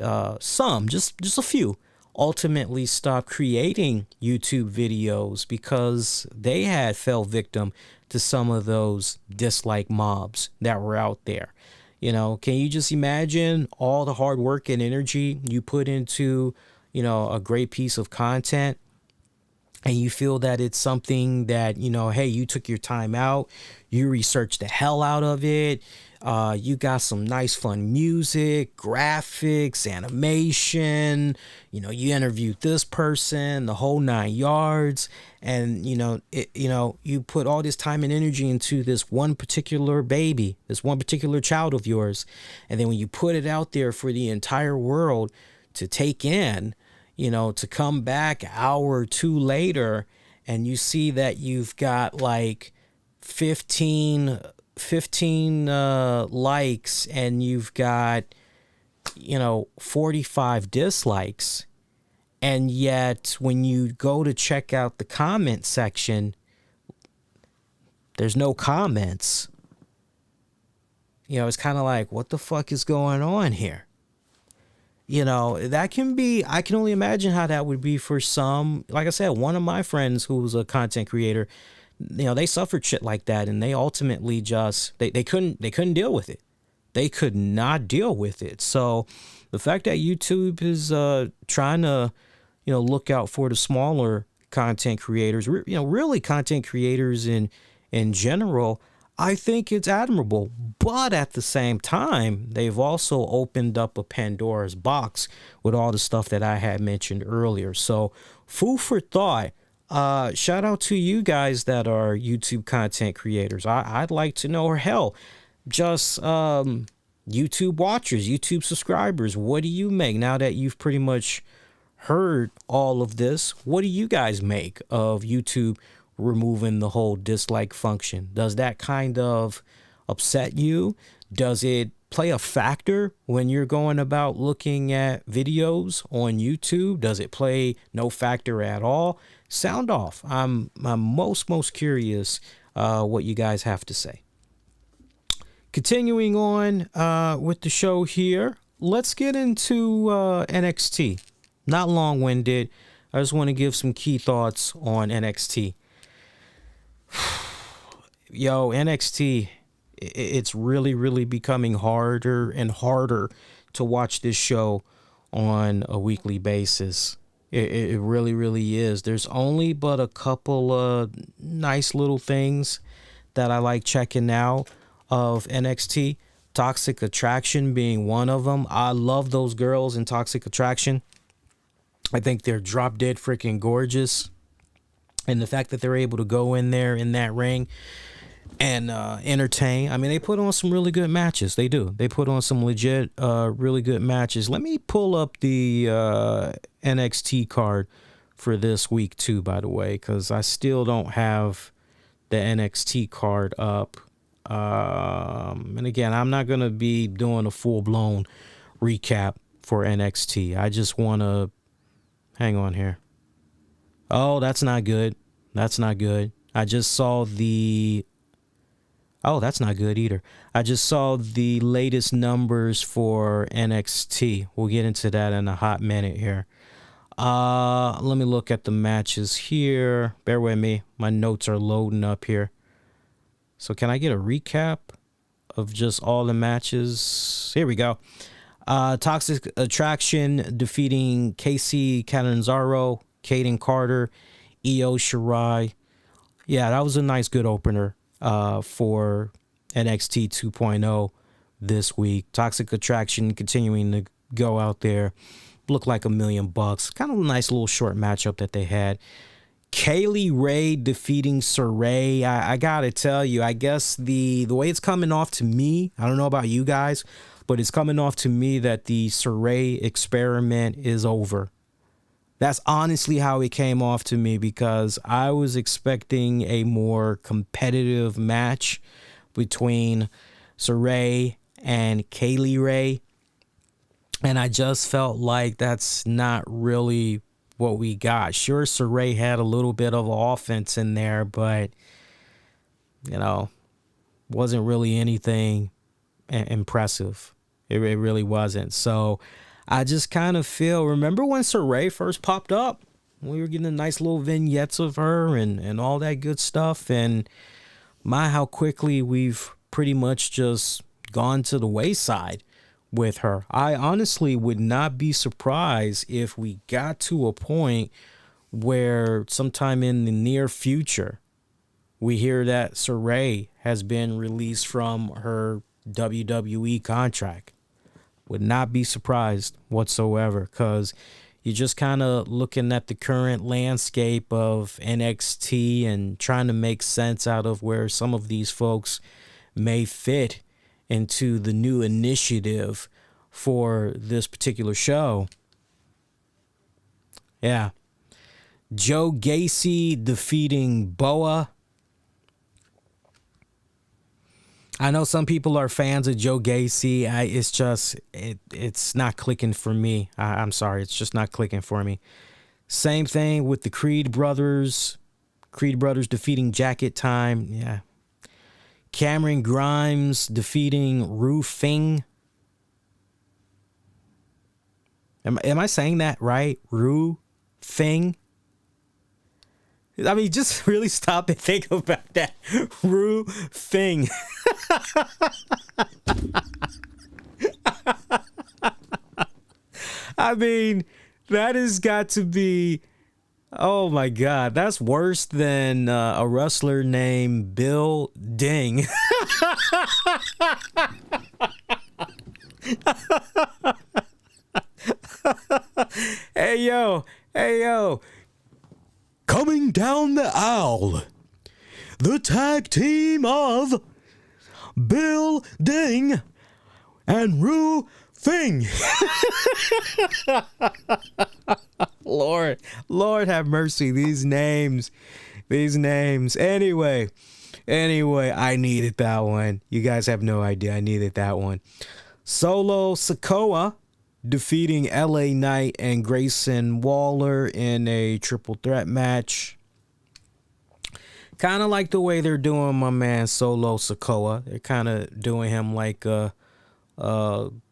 just a few, ultimately stopped creating YouTube videos because they had fell victim to some of those dislike mobs that were out there. Can you just imagine all the hard work and energy you put into, a great piece of content, and you feel that it's something that, hey, you took your time out, you researched the hell out of it, you got some nice fun music, graphics, animation, you interviewed this person, the whole 9 yards, and you put all this time and energy into this one particular baby, this one particular child of yours, and then when you put it out there for the entire world to take in, to come back an hour or two later and you see that you've got like 15 likes and you've got 45 dislikes, and yet when you go to check out the comment section, there's no comments. It's kind of like, what the fuck is going on here? That can be, I can only imagine how that would be for some. Like I said, one of my friends who's a content creator, they suffered shit like that, and they ultimately just, they couldn't deal with it. They could not deal with it. So the fact that YouTube is trying to, look out for the smaller content creators, really content creators in general, I think it's admirable. But at the same time, they've also opened up a Pandora's box with all the stuff that I had mentioned earlier. So food for thought. Shout out to you guys that are YouTube content creators. I'd like to know, or hell, just YouTube watchers, YouTube subscribers. What do you make now that you've pretty much heard all of this? What do you guys make of YouTube removing the whole dislike function? Does that kind of upset you? Does it play a factor when you're going about looking at videos on YouTube? Does it play no factor at all? Sound off. I'm most curious what you guys have to say. Continuing on with the show here, let's get into NXT. Not long-winded. I just want to give some key thoughts on NXT. Yo, NXT, it's really becoming harder and harder to watch this show on a weekly basis. It really is. There's only but a couple of nice little things that I like checking out of NXT. Toxic Attraction being one of them. I love those girls in Toxic Attraction. I think they're drop dead freaking gorgeous. And the fact that they're able to go in there in that ring and entertain. I mean, they put on some really good matches. They do. They put on some legit, really good matches. Let me pull up the NXT card for this week too, by the way, because I still don't have the NXT card up. And again, I'm not going to be doing a full-blown recap for NXT. I just want to hang on here. Oh, that's not good. That's not good. I just saw the... Oh, that's not good either. I just saw the latest numbers for NXT. We'll get into that in a hot minute here. Let me look at the matches here. Bear with me. My notes are loading up here. So can I get a recap of just all the matches? Here we go. Toxic Attraction defeating Casey Catanzaro, Kaden Carter, Io Shirai. Yeah, that was a nice, good opener for NXT 2.0 this week. Toxic Attraction continuing to go out there, look like $1 million. Kind of a nice little short matchup that they had. Kaylee Ray defeating Saray. I gotta tell you, I guess the way it's coming off to me, I don't know about you guys, but it's coming off to me that the Saray experiment is over. That's honestly how it came off to me, because I was expecting a more competitive match between Saray and Kaylee Ray. And I just felt like that's not really what we got. Sure, Saray had a little bit of offense in there, but, wasn't really anything impressive. It really wasn't. So I just kind of feel, remember when Saray first popped up? We were getting nice little vignettes of her and all that good stuff. And how quickly we've pretty much just gone to the wayside with her. I honestly would not be surprised if we got to a point where sometime in the near future, we hear that Saray has been released from her WWE contract. Would not be surprised whatsoever, because you're just kind of looking at the current landscape of NXT and trying to make sense out of where some of these folks may fit into the new initiative for this particular show. Yeah. Joe Gacy defeating Boa. I know some people are fans of Joe Gacy. It's not clicking for me. I'm sorry. It's just not clicking for me. Same thing with the Creed brothers. Creed brothers defeating Jacket Time. Yeah. Cameron Grimes defeating Ru Feng. Am I saying that right? Ru Feng? I mean, just really stop and think about that. Ru Feng. I mean, that has got to be, oh my God, that's worse than a wrestler named Bill Ding. Hey, yo. Coming down the aisle, the tag team of Bill Ding and Ru Feng. Lord have mercy. These names. Anyway, I needed that one. You guys have no idea. I needed that one. Solo Sikoa defeating LA Knight and Grayson Waller in a triple threat match. Kind of like the way they're doing my man Solo Sikoa. They're kind of doing him like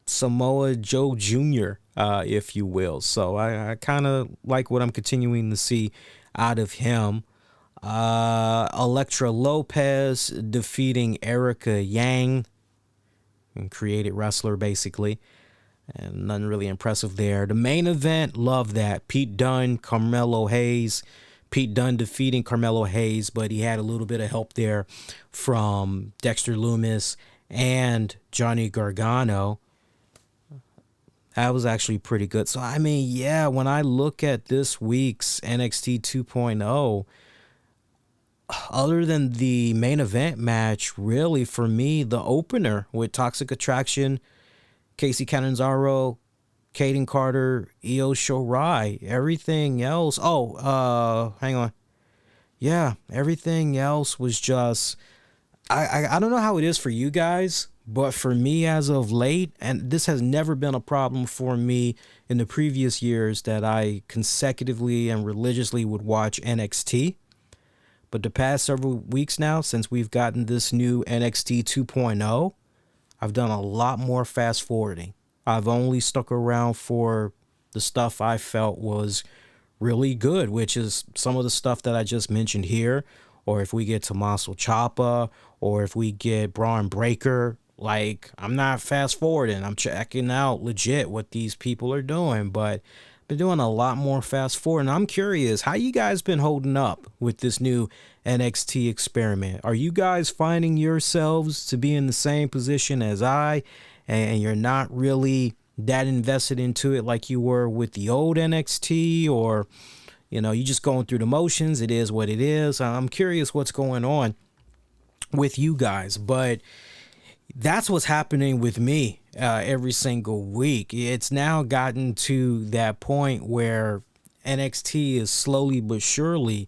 Samoa Joe Jr., if you will. So I kind of like what I'm continuing to see out of him. Elektra Lopez defeating Erica Yang, and created wrestler basically. And nothing really impressive there. The main event, love that. Pete Dunne, Carmelo Hayes. Pete Dunne defeating Carmelo Hayes, but he had a little bit of help there from Dexter Lumis and Johnny Gargano. That was actually pretty good. So, I mean, yeah, when I look at this week's NXT 2.0, other than the main event match, really, for me, the opener with Toxic Attraction, Casey Catanzaro, Caden Carter, Io Shirai, everything else. Hang on. Yeah, everything else was just, I don't know how it is for you guys, but for me as of late, and this has never been a problem for me in the previous years that I consecutively and religiously would watch NXT. But the past several weeks now, since we've gotten this new NXT 2.0, I've done a lot more fast forwarding. I've only stuck around for the stuff I felt was really good, which is some of the stuff that I just mentioned here. Or if we get Tommaso Ciampa, or if we get Braun Breaker, like, I'm not fast forwarding. I'm checking out legit what these people are doing, but I've been doing a lot more fast forward. And I'm curious, how you guys been holding up with this new NXT experiment? Are you guys finding yourselves to be in the same position as I, and you're not really that invested into it like you were with the old NXT, or, you know, you just going through the motions? It is what it is. I'm curious what's going on with you guys, but that's what's happening with me every single week. It's now gotten to that point where NXT is slowly but surely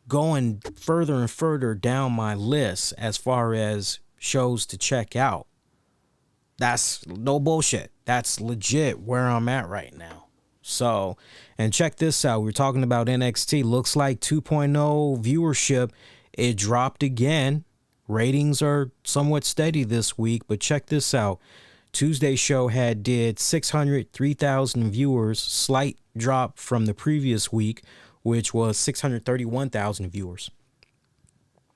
going further and further down my list as far as shows to check out. That's no bullshit. That's legit where I'm at right now. So, and check this out. We're talking about NXT. Looks like 2.0 viewership, it dropped again. Ratings are somewhat steady this week, but check this out. Tuesday's show did 603,000 viewers, slight drop from the previous week, which was 631,000 viewers.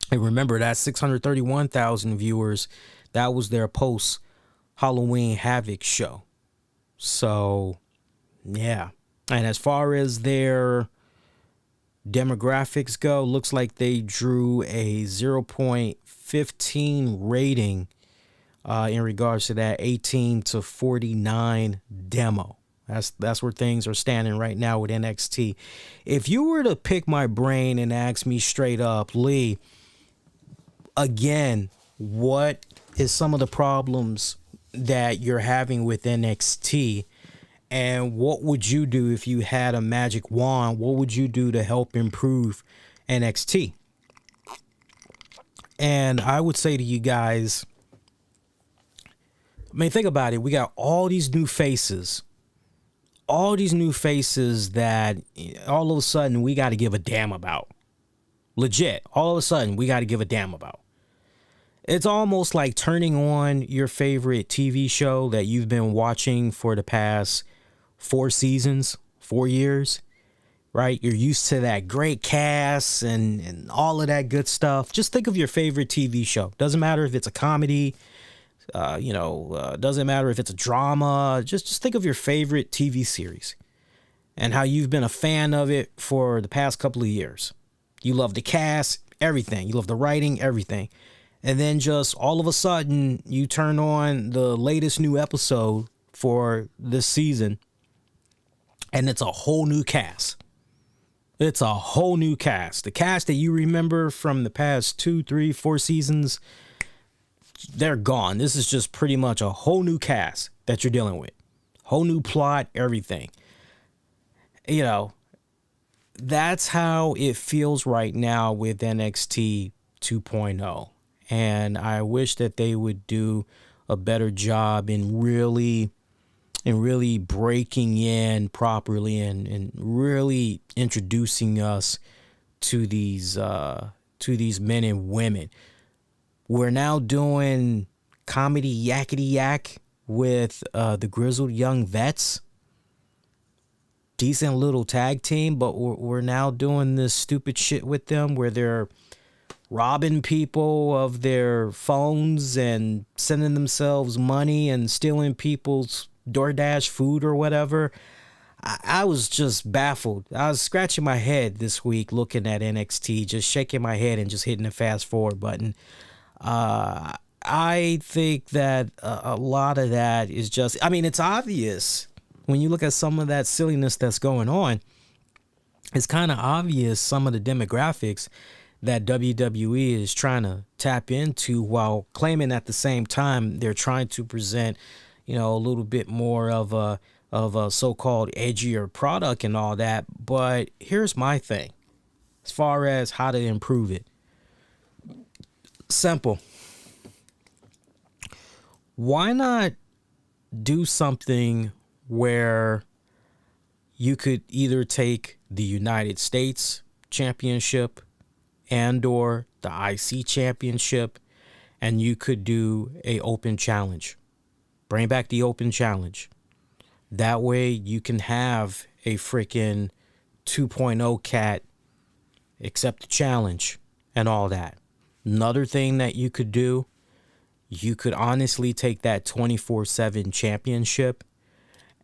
And remember, that 631,000 viewers, that was their post-Halloween Havoc show. So, yeah. And as far as their demographics go, looks like they drew a 0.15 rating in regards to that 18 to 49 demo. That's where things are standing right now with NXT. If you were to pick my brain and ask me straight up, Lee, again, what is some of the problems that you're having with NXT? And what would you do if you had a magic wand? What would you do to help improve NXT? And I would say to you guys, I mean, think about it. We got all these new faces that all of a sudden we got to give a damn about. Legit. All of a sudden we got to give a damn about. It's almost like turning on your favorite TV show that you've been watching for the past 4 seasons, 4 years, right? You're used to that great cast and all of that good stuff. Just think of your favorite TV show. Doesn't matter if it's a comedy, doesn't matter if it's a drama. Just think of your favorite TV series and how you've been a fan of it for the past couple of years. You love the cast, everything. You love the writing, everything. And then just all of a sudden you turn on the latest new episode for this season and it's a whole new cast. It's a whole new cast. The cast that you remember from the past 2, 3, 4 seasons, they're gone. This is just pretty much a whole new cast that you're dealing with. Whole new plot, everything. You know, that's how it feels right now with NXT 2.0. And I wish that they would do a better job in really breaking in properly and really introducing us to these men and women. We're now doing comedy Yackadie Yack with the Grizzled Young Vets. Decent little tag team, but we're now doing this stupid shit with them where they're robbing people of their phones and sending themselves money and stealing people's DoorDash food or whatever. I was just baffled. I was scratching my head this week looking at NXT, just shaking my head and just hitting the fast forward button. I think that a lot of that is just, I mean, it's obvious when you look at some of that silliness that's going on. It's kind of obvious some of the demographics that WWE is trying to tap into while claiming at the same time they're trying to present, a little bit more of a so-called edgier product and all that. But here's my thing as far as how to improve it. Simple. Why not do something where you could either take the United States Championship and or the IC Championship, and you could do a open challenge. Bring back the open challenge. That way you can have a freaking 2.0 cat accept the challenge and all that. Another thing that you could do, you could honestly take that 24/7 championship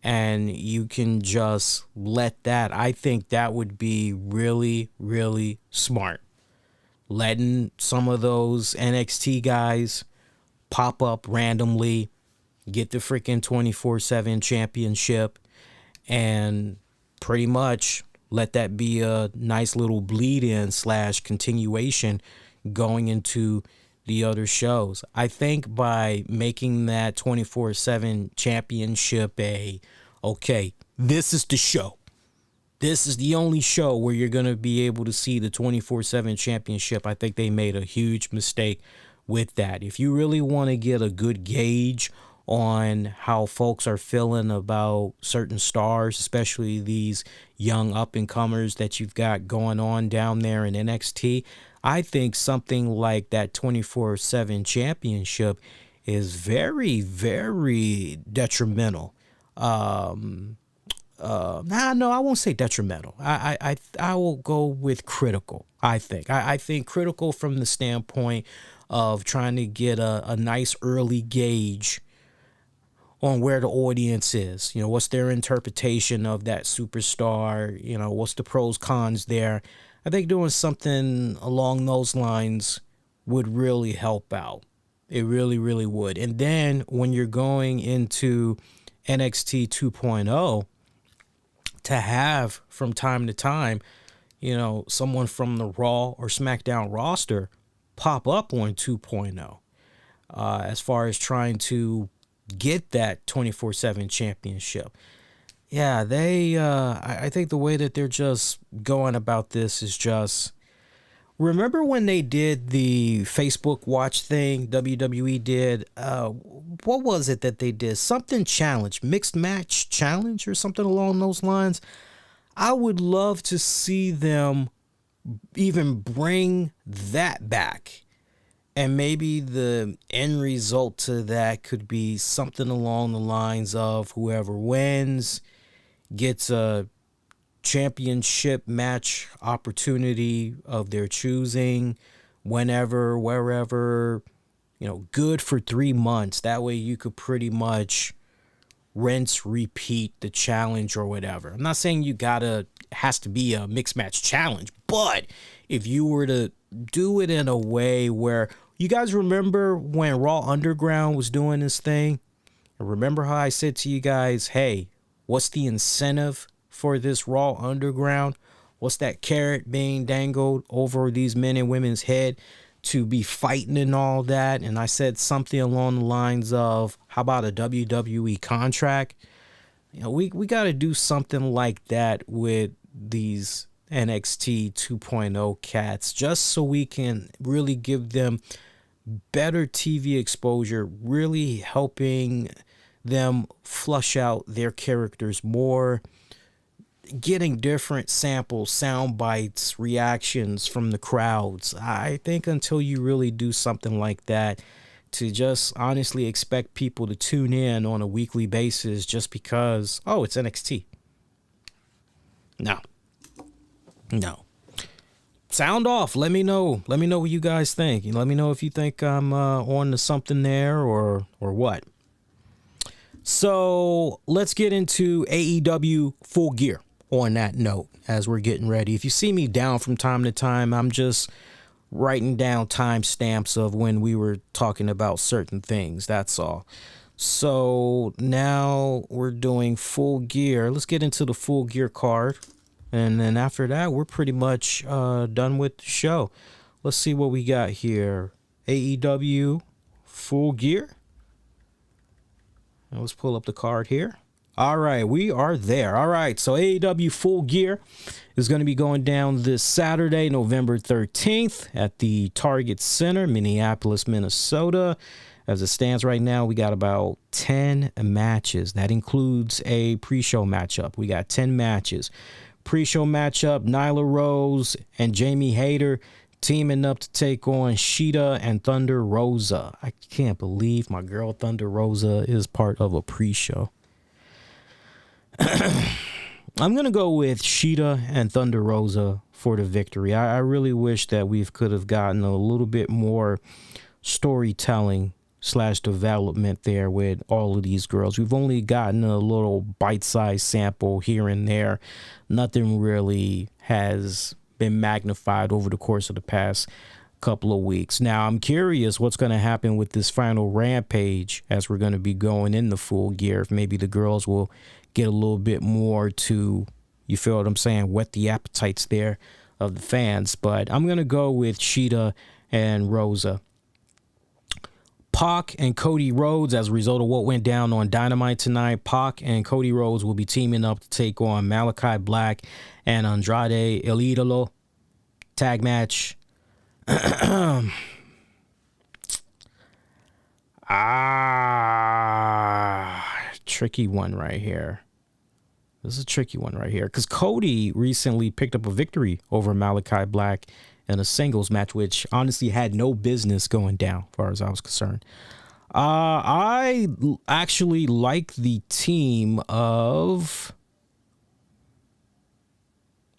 and you can just let that. I think that would be really, really smart. Letting some of those NXT guys pop up randomly, get the freaking 24/7 championship, and pretty much let that be a nice little bleed-in / continuation going into the other shows. I think by making that 24/7 championship okay, this is the show. This is the only show where you're going to be able to see the 24/7 championship. I think they made a huge mistake with that. If you really want to get a good gauge on how folks are feeling about certain stars, especially these young up-and-comers that you've got going on down there in NXT, I think something like that 24/7 championship is very, very detrimental. No, I won't say detrimental. I will go with critical. I think critical from the standpoint of trying to get a nice early gauge on where the audience is. What's their interpretation of that superstar? What's the pros, cons there? I think doing something along those lines would really help out. It really, really would. And then when you're going into NXT 2.0, to have from time to time, someone from the Raw or SmackDown roster pop up on 2.0, as far as trying to get that 24/7 championship. Yeah, I think the way that they're just going about this is just, remember when they did the Facebook Watch thing, WWE did, what was it that they did? Something challenge, mixed match challenge or something along those lines. I would love to see them even bring that back. And maybe the end result to that could be something along the lines of whoever wins gets a championship match opportunity of their choosing, whenever, wherever, good for 3 months. That way you could pretty much rinse, repeat the challenge or whatever. I'm not saying has to be a mixed match challenge, but if you were to do it in a way where, you guys remember when Raw Underground was doing this thing? Remember how I said to you guys, hey, what's the incentive for this Raw Underground? What's that carrot being dangled over these men and women's head to be fighting and all that? And I said something along the lines of, how about a WWE contract? We got to do something like that with these NXT 2.0 cats, just so we can really give them better TV exposure, really helping them flush out their characters more, getting different samples, sound bites, reactions from the crowds. I think until you really do something like that, to just honestly expect people to tune in on a weekly basis just because, oh, it's NXT. No. Sound off. Let me know. Let me know what you guys think. Let me know if you think I'm on to something there or what. So let's get into AEW Full Gear on that note as we're getting ready. If you see me down from time to time, I'm just writing down timestamps of when we were talking about certain things. That's all. So now we're doing Full Gear. Let's get into the Full Gear card. And then after that, we're pretty much done with the show. Let's see what we got here. AEW Full Gear. Let's pull up the card here. All right, we are there. All right, so AEW Full Gear is going to be going down this Saturday, November 13th at the Target Center, Minneapolis, Minnesota. As it stands right now, we got about 10 matches. That includes a pre-show matchup. We got 10 matches. Pre-show matchup, Nyla Rose and Jamie Hayter teaming up to take on Shida and Thunder Rosa. I can't believe my girl Thunder Rosa is part of a pre-show. I'm going to go with Shida and Thunder Rosa for the victory. I really wish that we could have gotten a little bit more storytelling / development there with all of these girls. We've only gotten a little bite-sized sample here and there. Nothing really has been magnified over the course of the past couple of weeks. Now, I'm curious what's going to happen with this final Rampage as we're going to be going in the Full Gear. If maybe the girls will get a little bit more to, you feel what I'm saying, whet the appetites there of the fans. But I'm going to go with Shida and Rosa. Pac and Cody Rhodes, as a result of what went down on Dynamite tonight, Pac and Cody Rhodes will be teaming up to take on Malachi Black and Andrade El Idolo. Tag match. Tricky one right here. This is a tricky one right here because Cody recently picked up a victory over Malachi Black in a singles match, which honestly had no business going down as far as I was concerned. I actually like the team of...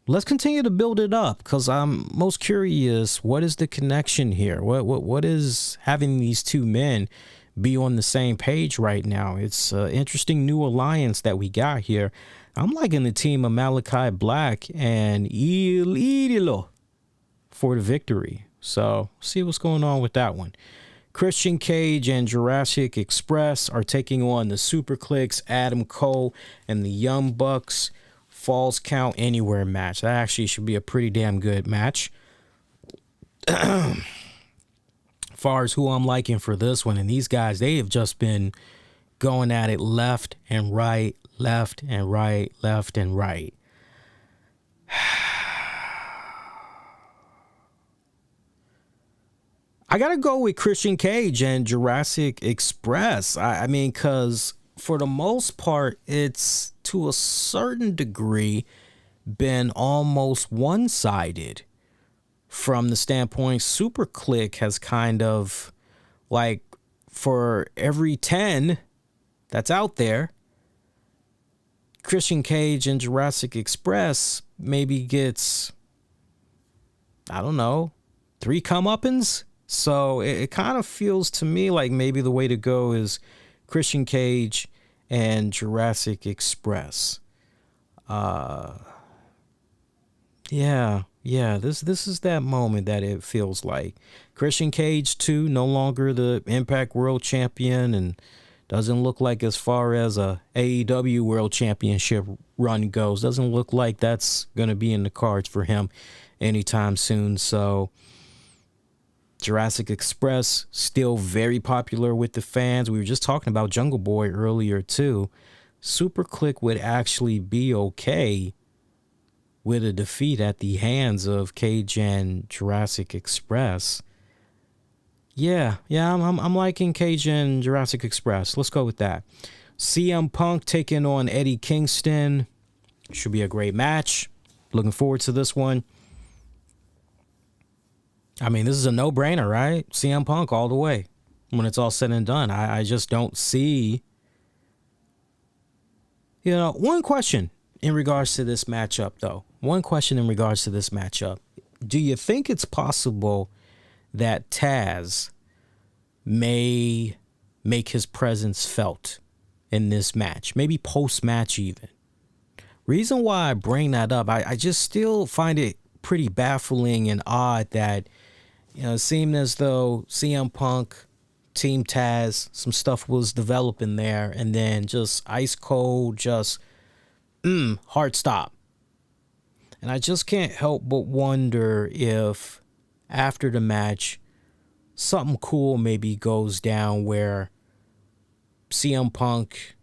Let's continue to build it up because I'm most curious, what is the connection here? What is having these two men be on the same page right now. It's an interesting new alliance that we got here. I'm liking the team of Malachi Black and Idolo for the victory. So see what's going on with that one. Christian Cage and Jurassic Express are taking on the Super Clicks, Adam Cole, and the Young Bucks. Falls Count Anywhere match. That actually should be a pretty damn good match. As far as who I'm liking for this one, and these guys, they have just been going at it left and right, left and right, left and right. I got to go with Christian Cage and Jurassic Express. I mean, because for the most part, it's to a certain degree been almost one-sided from the standpoint Super Click has kind of, like, for every 10 that's out there, Christian Cage and Jurassic Express maybe gets, I don't know, 3 comeuppance. So it kind of feels to me like maybe the way to go is Christian Cage and Jurassic Express. Yeah, this is that moment that it feels like. Christian Cage, too, no longer the Impact World Champion, and doesn't look like, as far as a AEW World Championship run goes, doesn't look like that's going to be in the cards for him anytime soon. So Jurassic Express, still very popular with the fans. We were just talking about Jungle Boy earlier, too. Super Click would actually be okay with a defeat at the hands of Cage and Jurassic Express. Yeah, I'm liking Cage and Jurassic Express. Let's go with that. CM Punk taking on Eddie Kingston. Should be a great match. Looking forward to this one. I mean, this is a no-brainer, right? CM Punk all the way when it's all said and done. I just don't see... You know, one question in regards to this matchup, though. Do you think it's possible that Taz may make his presence felt in this match? Maybe post-match even. Reason why I bring that up, I just still find it pretty baffling and odd that, you know, it seemed as though CM Punk, Team Taz, some stuff was developing there, and then just ice cold, just hard stop. And I just can't help but wonder if after the match, something cool maybe goes down where CM Punk,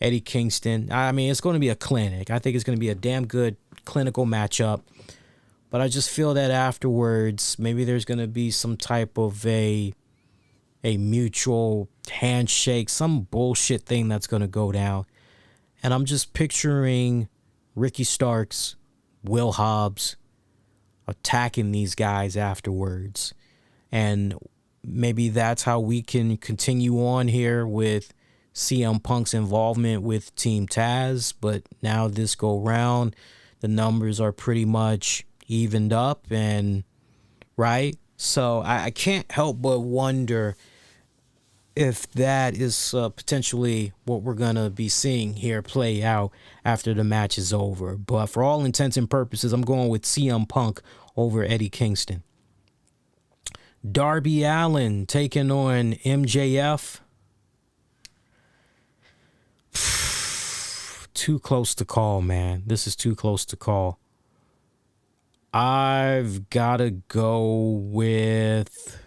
Eddie Kingston, I mean, it's going to be a clinic. I think it's going to be a damn good clinical matchup. But I just feel that afterwards, maybe there's going to be some type of a mutual handshake, some bullshit thing that's going to go down. And I'm just picturing Ricky Starks, Will Hobbs attacking these guys afterwards. And maybe that's how we can continue on here with CM Punk's involvement with Team Taz. But now this go round, the numbers are pretty much evened up, and right? So I can't help but wonder if that is potentially what we're going to be seeing here play out after the match is over. But for all intents and purposes, I'm going with CM Punk over Eddie Kingston. Darby Allin taking on MJF. Too close to call, man. This is too close to call. I've got to go with...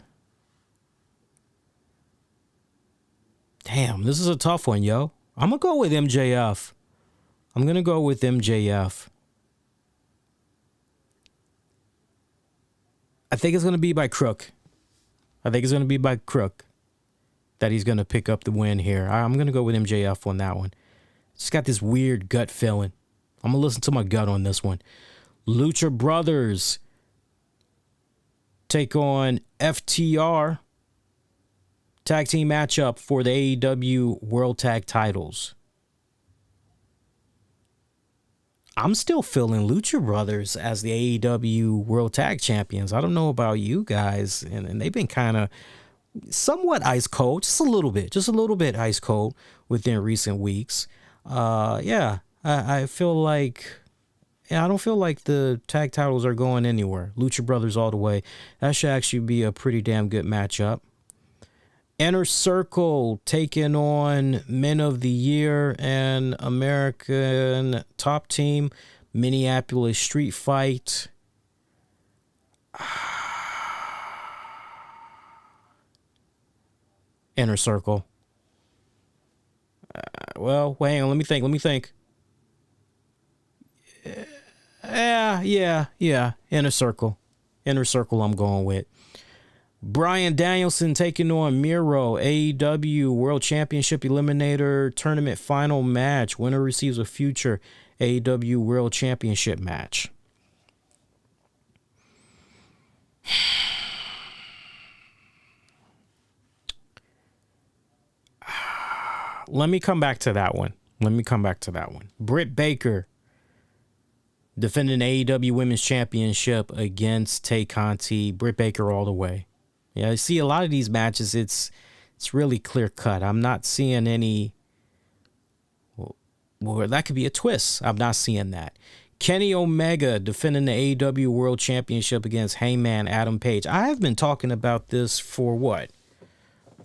Damn, this is a tough one, yo. I'm going to go with MJF. I think it's going to be by Crook. That he's going to pick up the win here. I'm going to go with MJF on that one. Just got this weird gut feeling. I'm going to listen to my gut on this one. Lucha Brothers take on FTR. Tag team matchup for the AEW World Tag Titles. I'm still feeling Lucha Brothers as the AEW World Tag Champions. I don't know about you guys, and they've been kind of somewhat ice cold, just a little bit ice cold within recent weeks. I feel like, I don't feel like the tag titles are going anywhere. Lucha Brothers all the way. That should actually be a pretty damn good matchup. Inner Circle taking on Men of the Year and American Top Team. Minneapolis Street Fight. Inner Circle. Well, hang on. Let me think. Yeah. Inner Circle I'm going with. Bryan Danielson taking on Miro. AEW World Championship Eliminator Tournament Final Match. Winner receives a future AEW World Championship match. Let me come back to that one. Britt Baker defending AEW Women's Championship against Tay Conti. Britt Baker all the way. Yeah, I see a lot of these matches. It's really clear cut. I'm not seeing any. Well, that could be a twist. I'm not seeing that. Kenny Omega defending the AEW World Championship against Hangman Adam Page. I have been talking about this for what?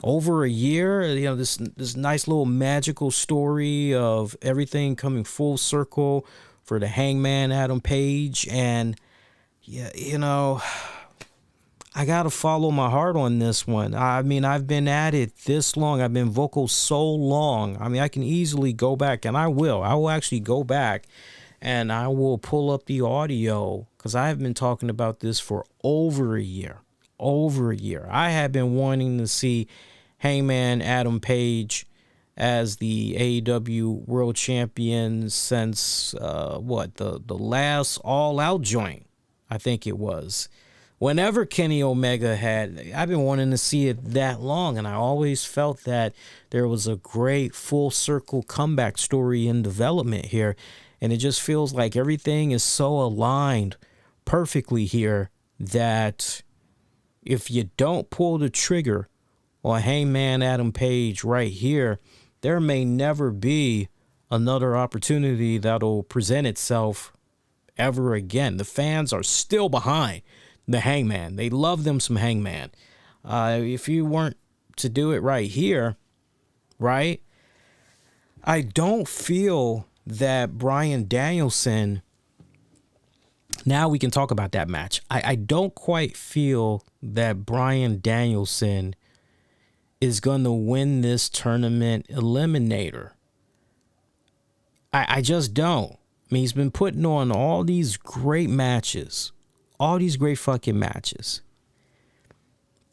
Over a year. You know, this nice little magical story of everything coming full circle for the Hangman Adam Page. And yeah, you know, I got to follow my heart on this one. I mean, I've been at it this long. I've been vocal so long. I mean, I can easily go back, and I will actually go back and I will pull up the audio because I've been talking about this for over a year. I have been wanting to see Hangman Adam Page as the AEW World Champion since the last All Out joint, I think it was. Whenever Kenny Omega I've been wanting to see it that long, and I always felt that there was a great full circle comeback story in development here, and it just feels like everything is so aligned perfectly here that if you don't pull the trigger on Hangman Adam Page right here, there may never be another opportunity that'll present itself ever again. The fans are still behind the Hangman. They love them some Hangman. If you weren't to do it right here, right? I don't feel that Bryan Danielson, now we can talk about that match. I don't quite feel that Bryan Danielson is going to win this tournament eliminator. I just don't. I mean, he's been putting on all these great matches. All these great fucking matches.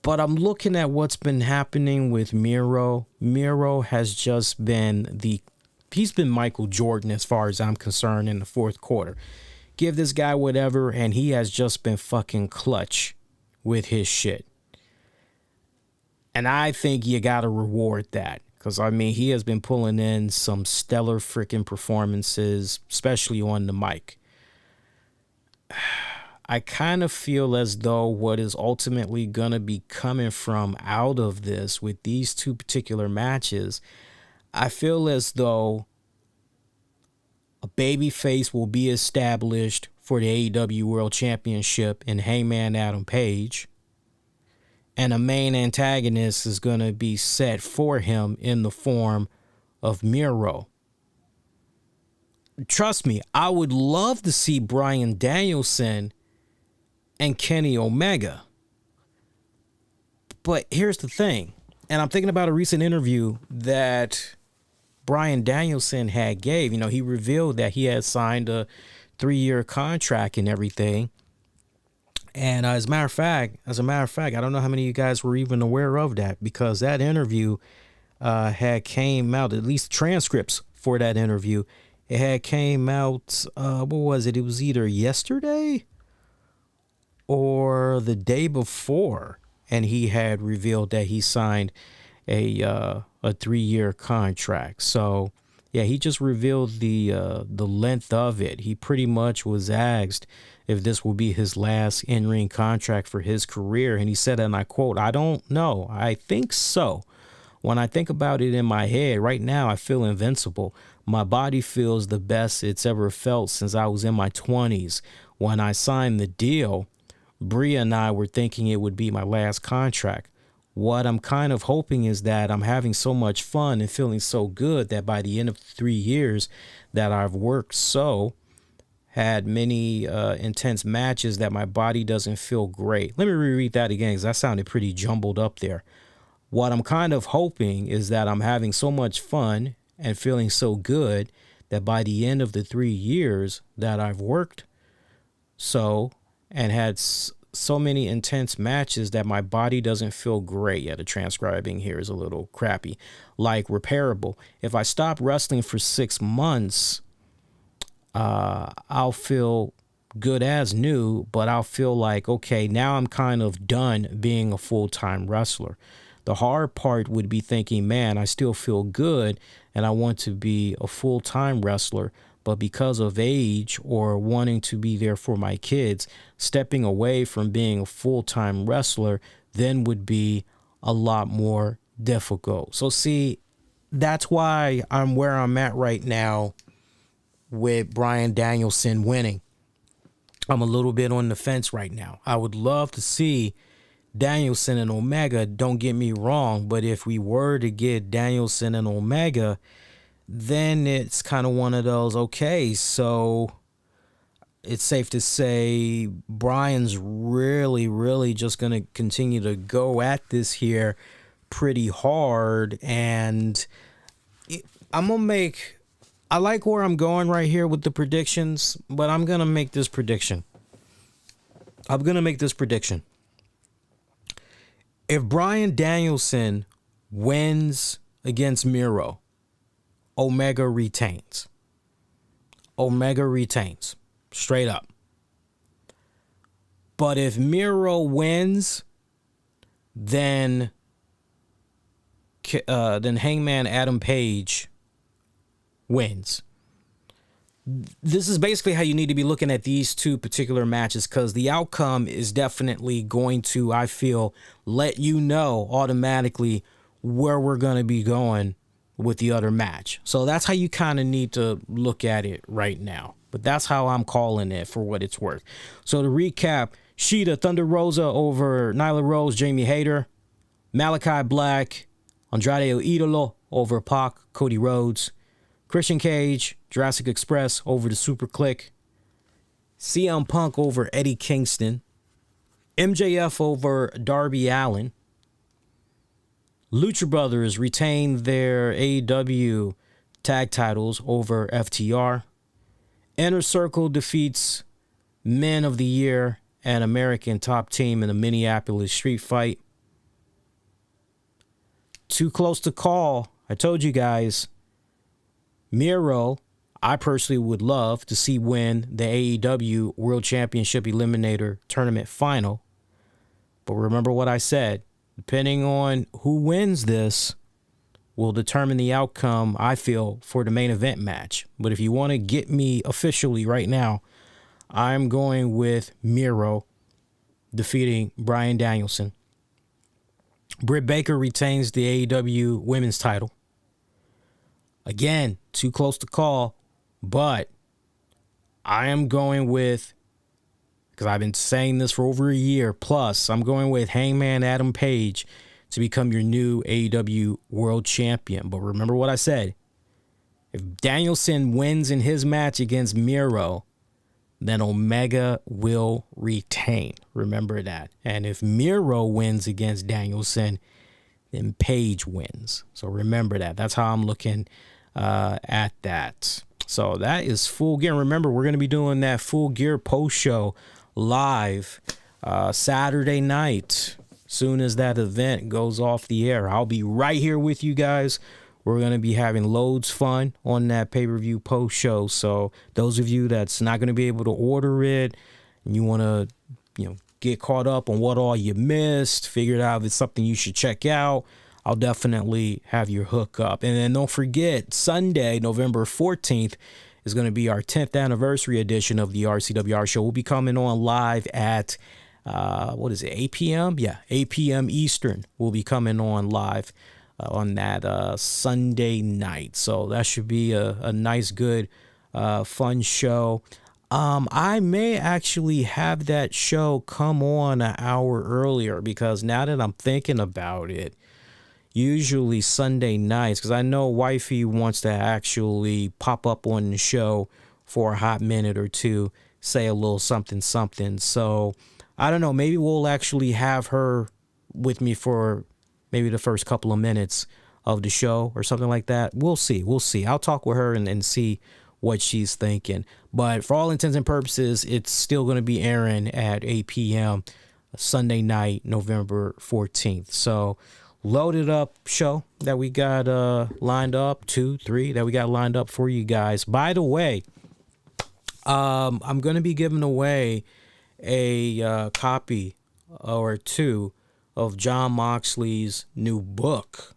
But I'm looking at what's been happening with Miro. Miro has just been he's been Michael Jordan as far as I'm concerned in the fourth quarter. Give this guy whatever, and he has just been fucking clutch with his shit. And I think you got to reward that. Because, I mean, he has been pulling in some stellar freaking performances, especially on the mic. I kind of feel as though what is ultimately going to be coming from out of this with these two particular matches, I feel as though a babyface will be established for the AEW World Championship in Hangman Adam Page. And a main antagonist is going to be set for him in the form of Miro. Trust me, I would love to see Bryan Danielson and Kenny Omega. But here's the thing, and I'm thinking about a recent interview that Bryan Danielson had gave. You know, he revealed that he had signed a 3-year contract and everything. And as a matter of fact, I don't know how many of you guys were even aware of that, because that interview had came out, at least transcripts for that interview. It had came out, what was it? It was either yesterday or the day before. And he had revealed that he signed a 3-year contract. So, yeah, he just revealed the length of it. He pretty much was asked if this will be his last in-ring contract for his career. And he said, and I quote, "I don't know. I think so. When I think about it in my head, right now I feel invincible. My body feels the best it's ever felt since I was in my 20s. When I signed the deal, Bria and I were thinking it would be my last contract. What I'm kind of hoping is that I'm having so much fun and feeling so good that by the end of 3 years that I've worked had many intense matches that my body doesn't feel great." Let me reread that again because that sounded pretty jumbled up there. What I'm kind of hoping is that I'm having so much fun and feeling so good that by the end of the 3 years that I've worked and had so many intense matches that my body doesn't feel great. Yeah, the transcribing here is a little crappy. Like repairable. If I stop wrestling for 6 months, I'll feel good as new, but I'll feel like, okay, now I'm kind of done being a full-time wrestler. The hard part would be thinking, man, I still feel good and I want to be a full-time wrestler, but because of age or wanting to be there for my kids, stepping away from being a full-time wrestler then would be a lot more difficult. So see, that's why I'm where I'm at right now with Bryan Danielson winning. I'm a little bit on the fence right now. I would love to see Danielson and Omega, don't get me wrong, but if we were to get Danielson and Omega, then it's kind of one of those, okay, so it's safe to say Bryan's really just going to continue to go at this here pretty hard. And I like where I'm going right here with the predictions, but I'm going to make this prediction. If Bryan Danielson wins against Miro, Omega retains. Straight up. But if Miro wins, then Hangman Adam Page wins. This is basically how you need to be looking at these two particular matches, because the outcome is definitely going to, I feel, let you know automatically where we're going to be going with the other match. So that's how you kind of need to look at it right now. But that's how I'm calling it for what it's worth. So to recap, Sheeta, Thunder Rosa over Nyla Rose, Jamie Hayter. Malachi Black, Andrade El Idolo over Pac, Cody Rhodes. Christian Cage, Jurassic Express over the Super Click. CM Punk over Eddie Kingston. MJF over Darby Allin. Lucha Brothers retain their AEW tag titles over FTR. Inner Circle defeats Men of the Year and American Top Team in the Minneapolis Street Fight. Too close to call. I told you guys. Miro, I personally would love to see win the AEW World Championship Eliminator Tournament Final. But remember what I said. Depending on who wins this will determine the outcome, I feel, for the main event match. But if you want to get me officially right now, I'm going with Miro defeating Bryan Danielson. Britt Baker retains the AEW Women's title. Again, too close to call, but I am going with, because I've been saying this for over a year plus, I'm going with Hangman Adam Page to become your new AEW World Champion. But remember what I said. If Danielson wins in his match against Miro, then Omega will retain. Remember that. And if Miro wins against Danielson, then Page wins. So remember that. That's how I'm looking at that. So that is Full Gear. Remember, we're going to be doing that Full Gear post show live Saturday night. Soon as that event goes off the air, I'll be right here with you guys. We're going to be having loads fun on that pay-per-view post show. So those of you that's not going to be able to order it and you want to, get caught up on what all you missed, figure out if it's something you should check out, I'll definitely have your hook up. And then don't forget, Sunday, November 14th, is going to be our 10th anniversary edition of the RCWR show. We'll be coming on live at, 8 p.m.? Yeah, 8 p.m. Eastern. We'll be coming on live on that Sunday night. So that should be a nice, good, fun show. I may actually have that show come on an hour earlier, because now that I'm thinking about it, usually Sunday nights, because I know Wifey wants to actually pop up on the show for a hot minute or two, say a little something. So I don't know, maybe we'll actually have her with me for maybe the first couple of minutes of the show or something like that. We'll see. I'll talk with her and see what she's thinking. But for all intents and purposes, it's still going to be airing at 8 p.m. Sunday night, November 14th. So loaded up show that we got lined up, 2, 3 that we got lined up for you guys. By the way, I'm going to be giving away a copy or two of John Moxley's new book.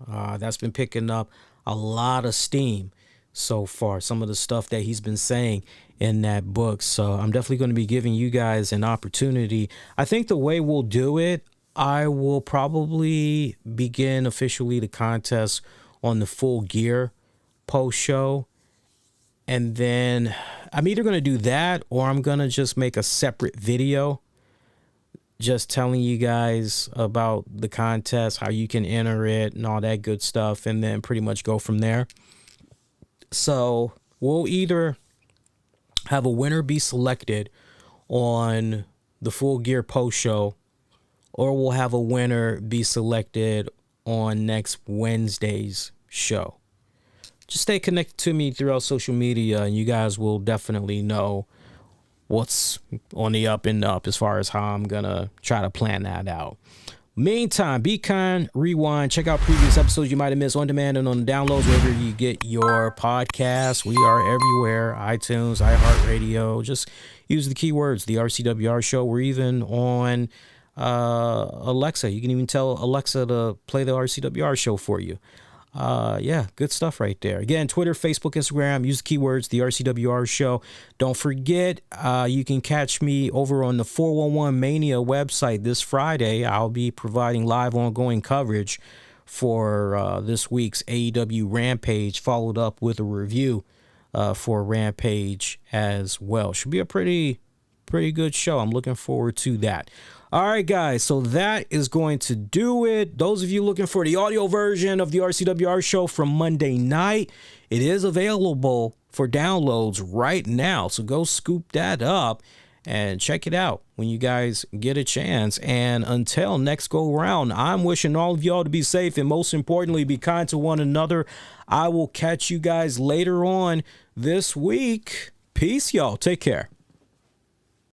That's been picking up a lot of steam so far, some of the stuff that he's been saying in that book. So I'm definitely going to be giving you guys an opportunity. I think the way we'll do it, I will probably begin officially the contest on the Full Gear post show. And then I'm either going to do that, or I'm going to just make a separate video just telling you guys about the contest, how you can enter it and all that good stuff, and then pretty much go from there. So we'll either have a winner be selected on the Full Gear post show, or we'll have a winner be selected on next Wednesday's show. Just stay connected to me throughout social media, and you guys will definitely know what's on the up and up as far as how I'm going to try to plan that out. Meantime, be kind, rewind, check out previous episodes you might have missed on demand and on the downloads wherever you get your podcasts. We are everywhere: iTunes, iHeartRadio. Just use the keywords, the RCWR show. We're even on Alexa. You can even tell Alexa to play the RCWR show for you. Yeah, good stuff right there. Again, Twitter, Facebook, Instagram, use the keywords, the RCWR show. Don't forget, you can catch me over on the 411 Mania website this Friday. I'll be providing live ongoing coverage for this week's AEW Rampage, followed up with a review for Rampage as well. Should be a pretty good show. I'm looking forward to that. All right, guys, so that is going to do it. Those of you looking for the audio version of the RCWR show from Monday night, it is available for downloads right now. So go scoop that up and check it out when you guys get a chance. And until next go round, I'm wishing all of y'all to be safe and, most importantly, be kind to one another. I will catch you guys later on this week. Peace, y'all. Take care.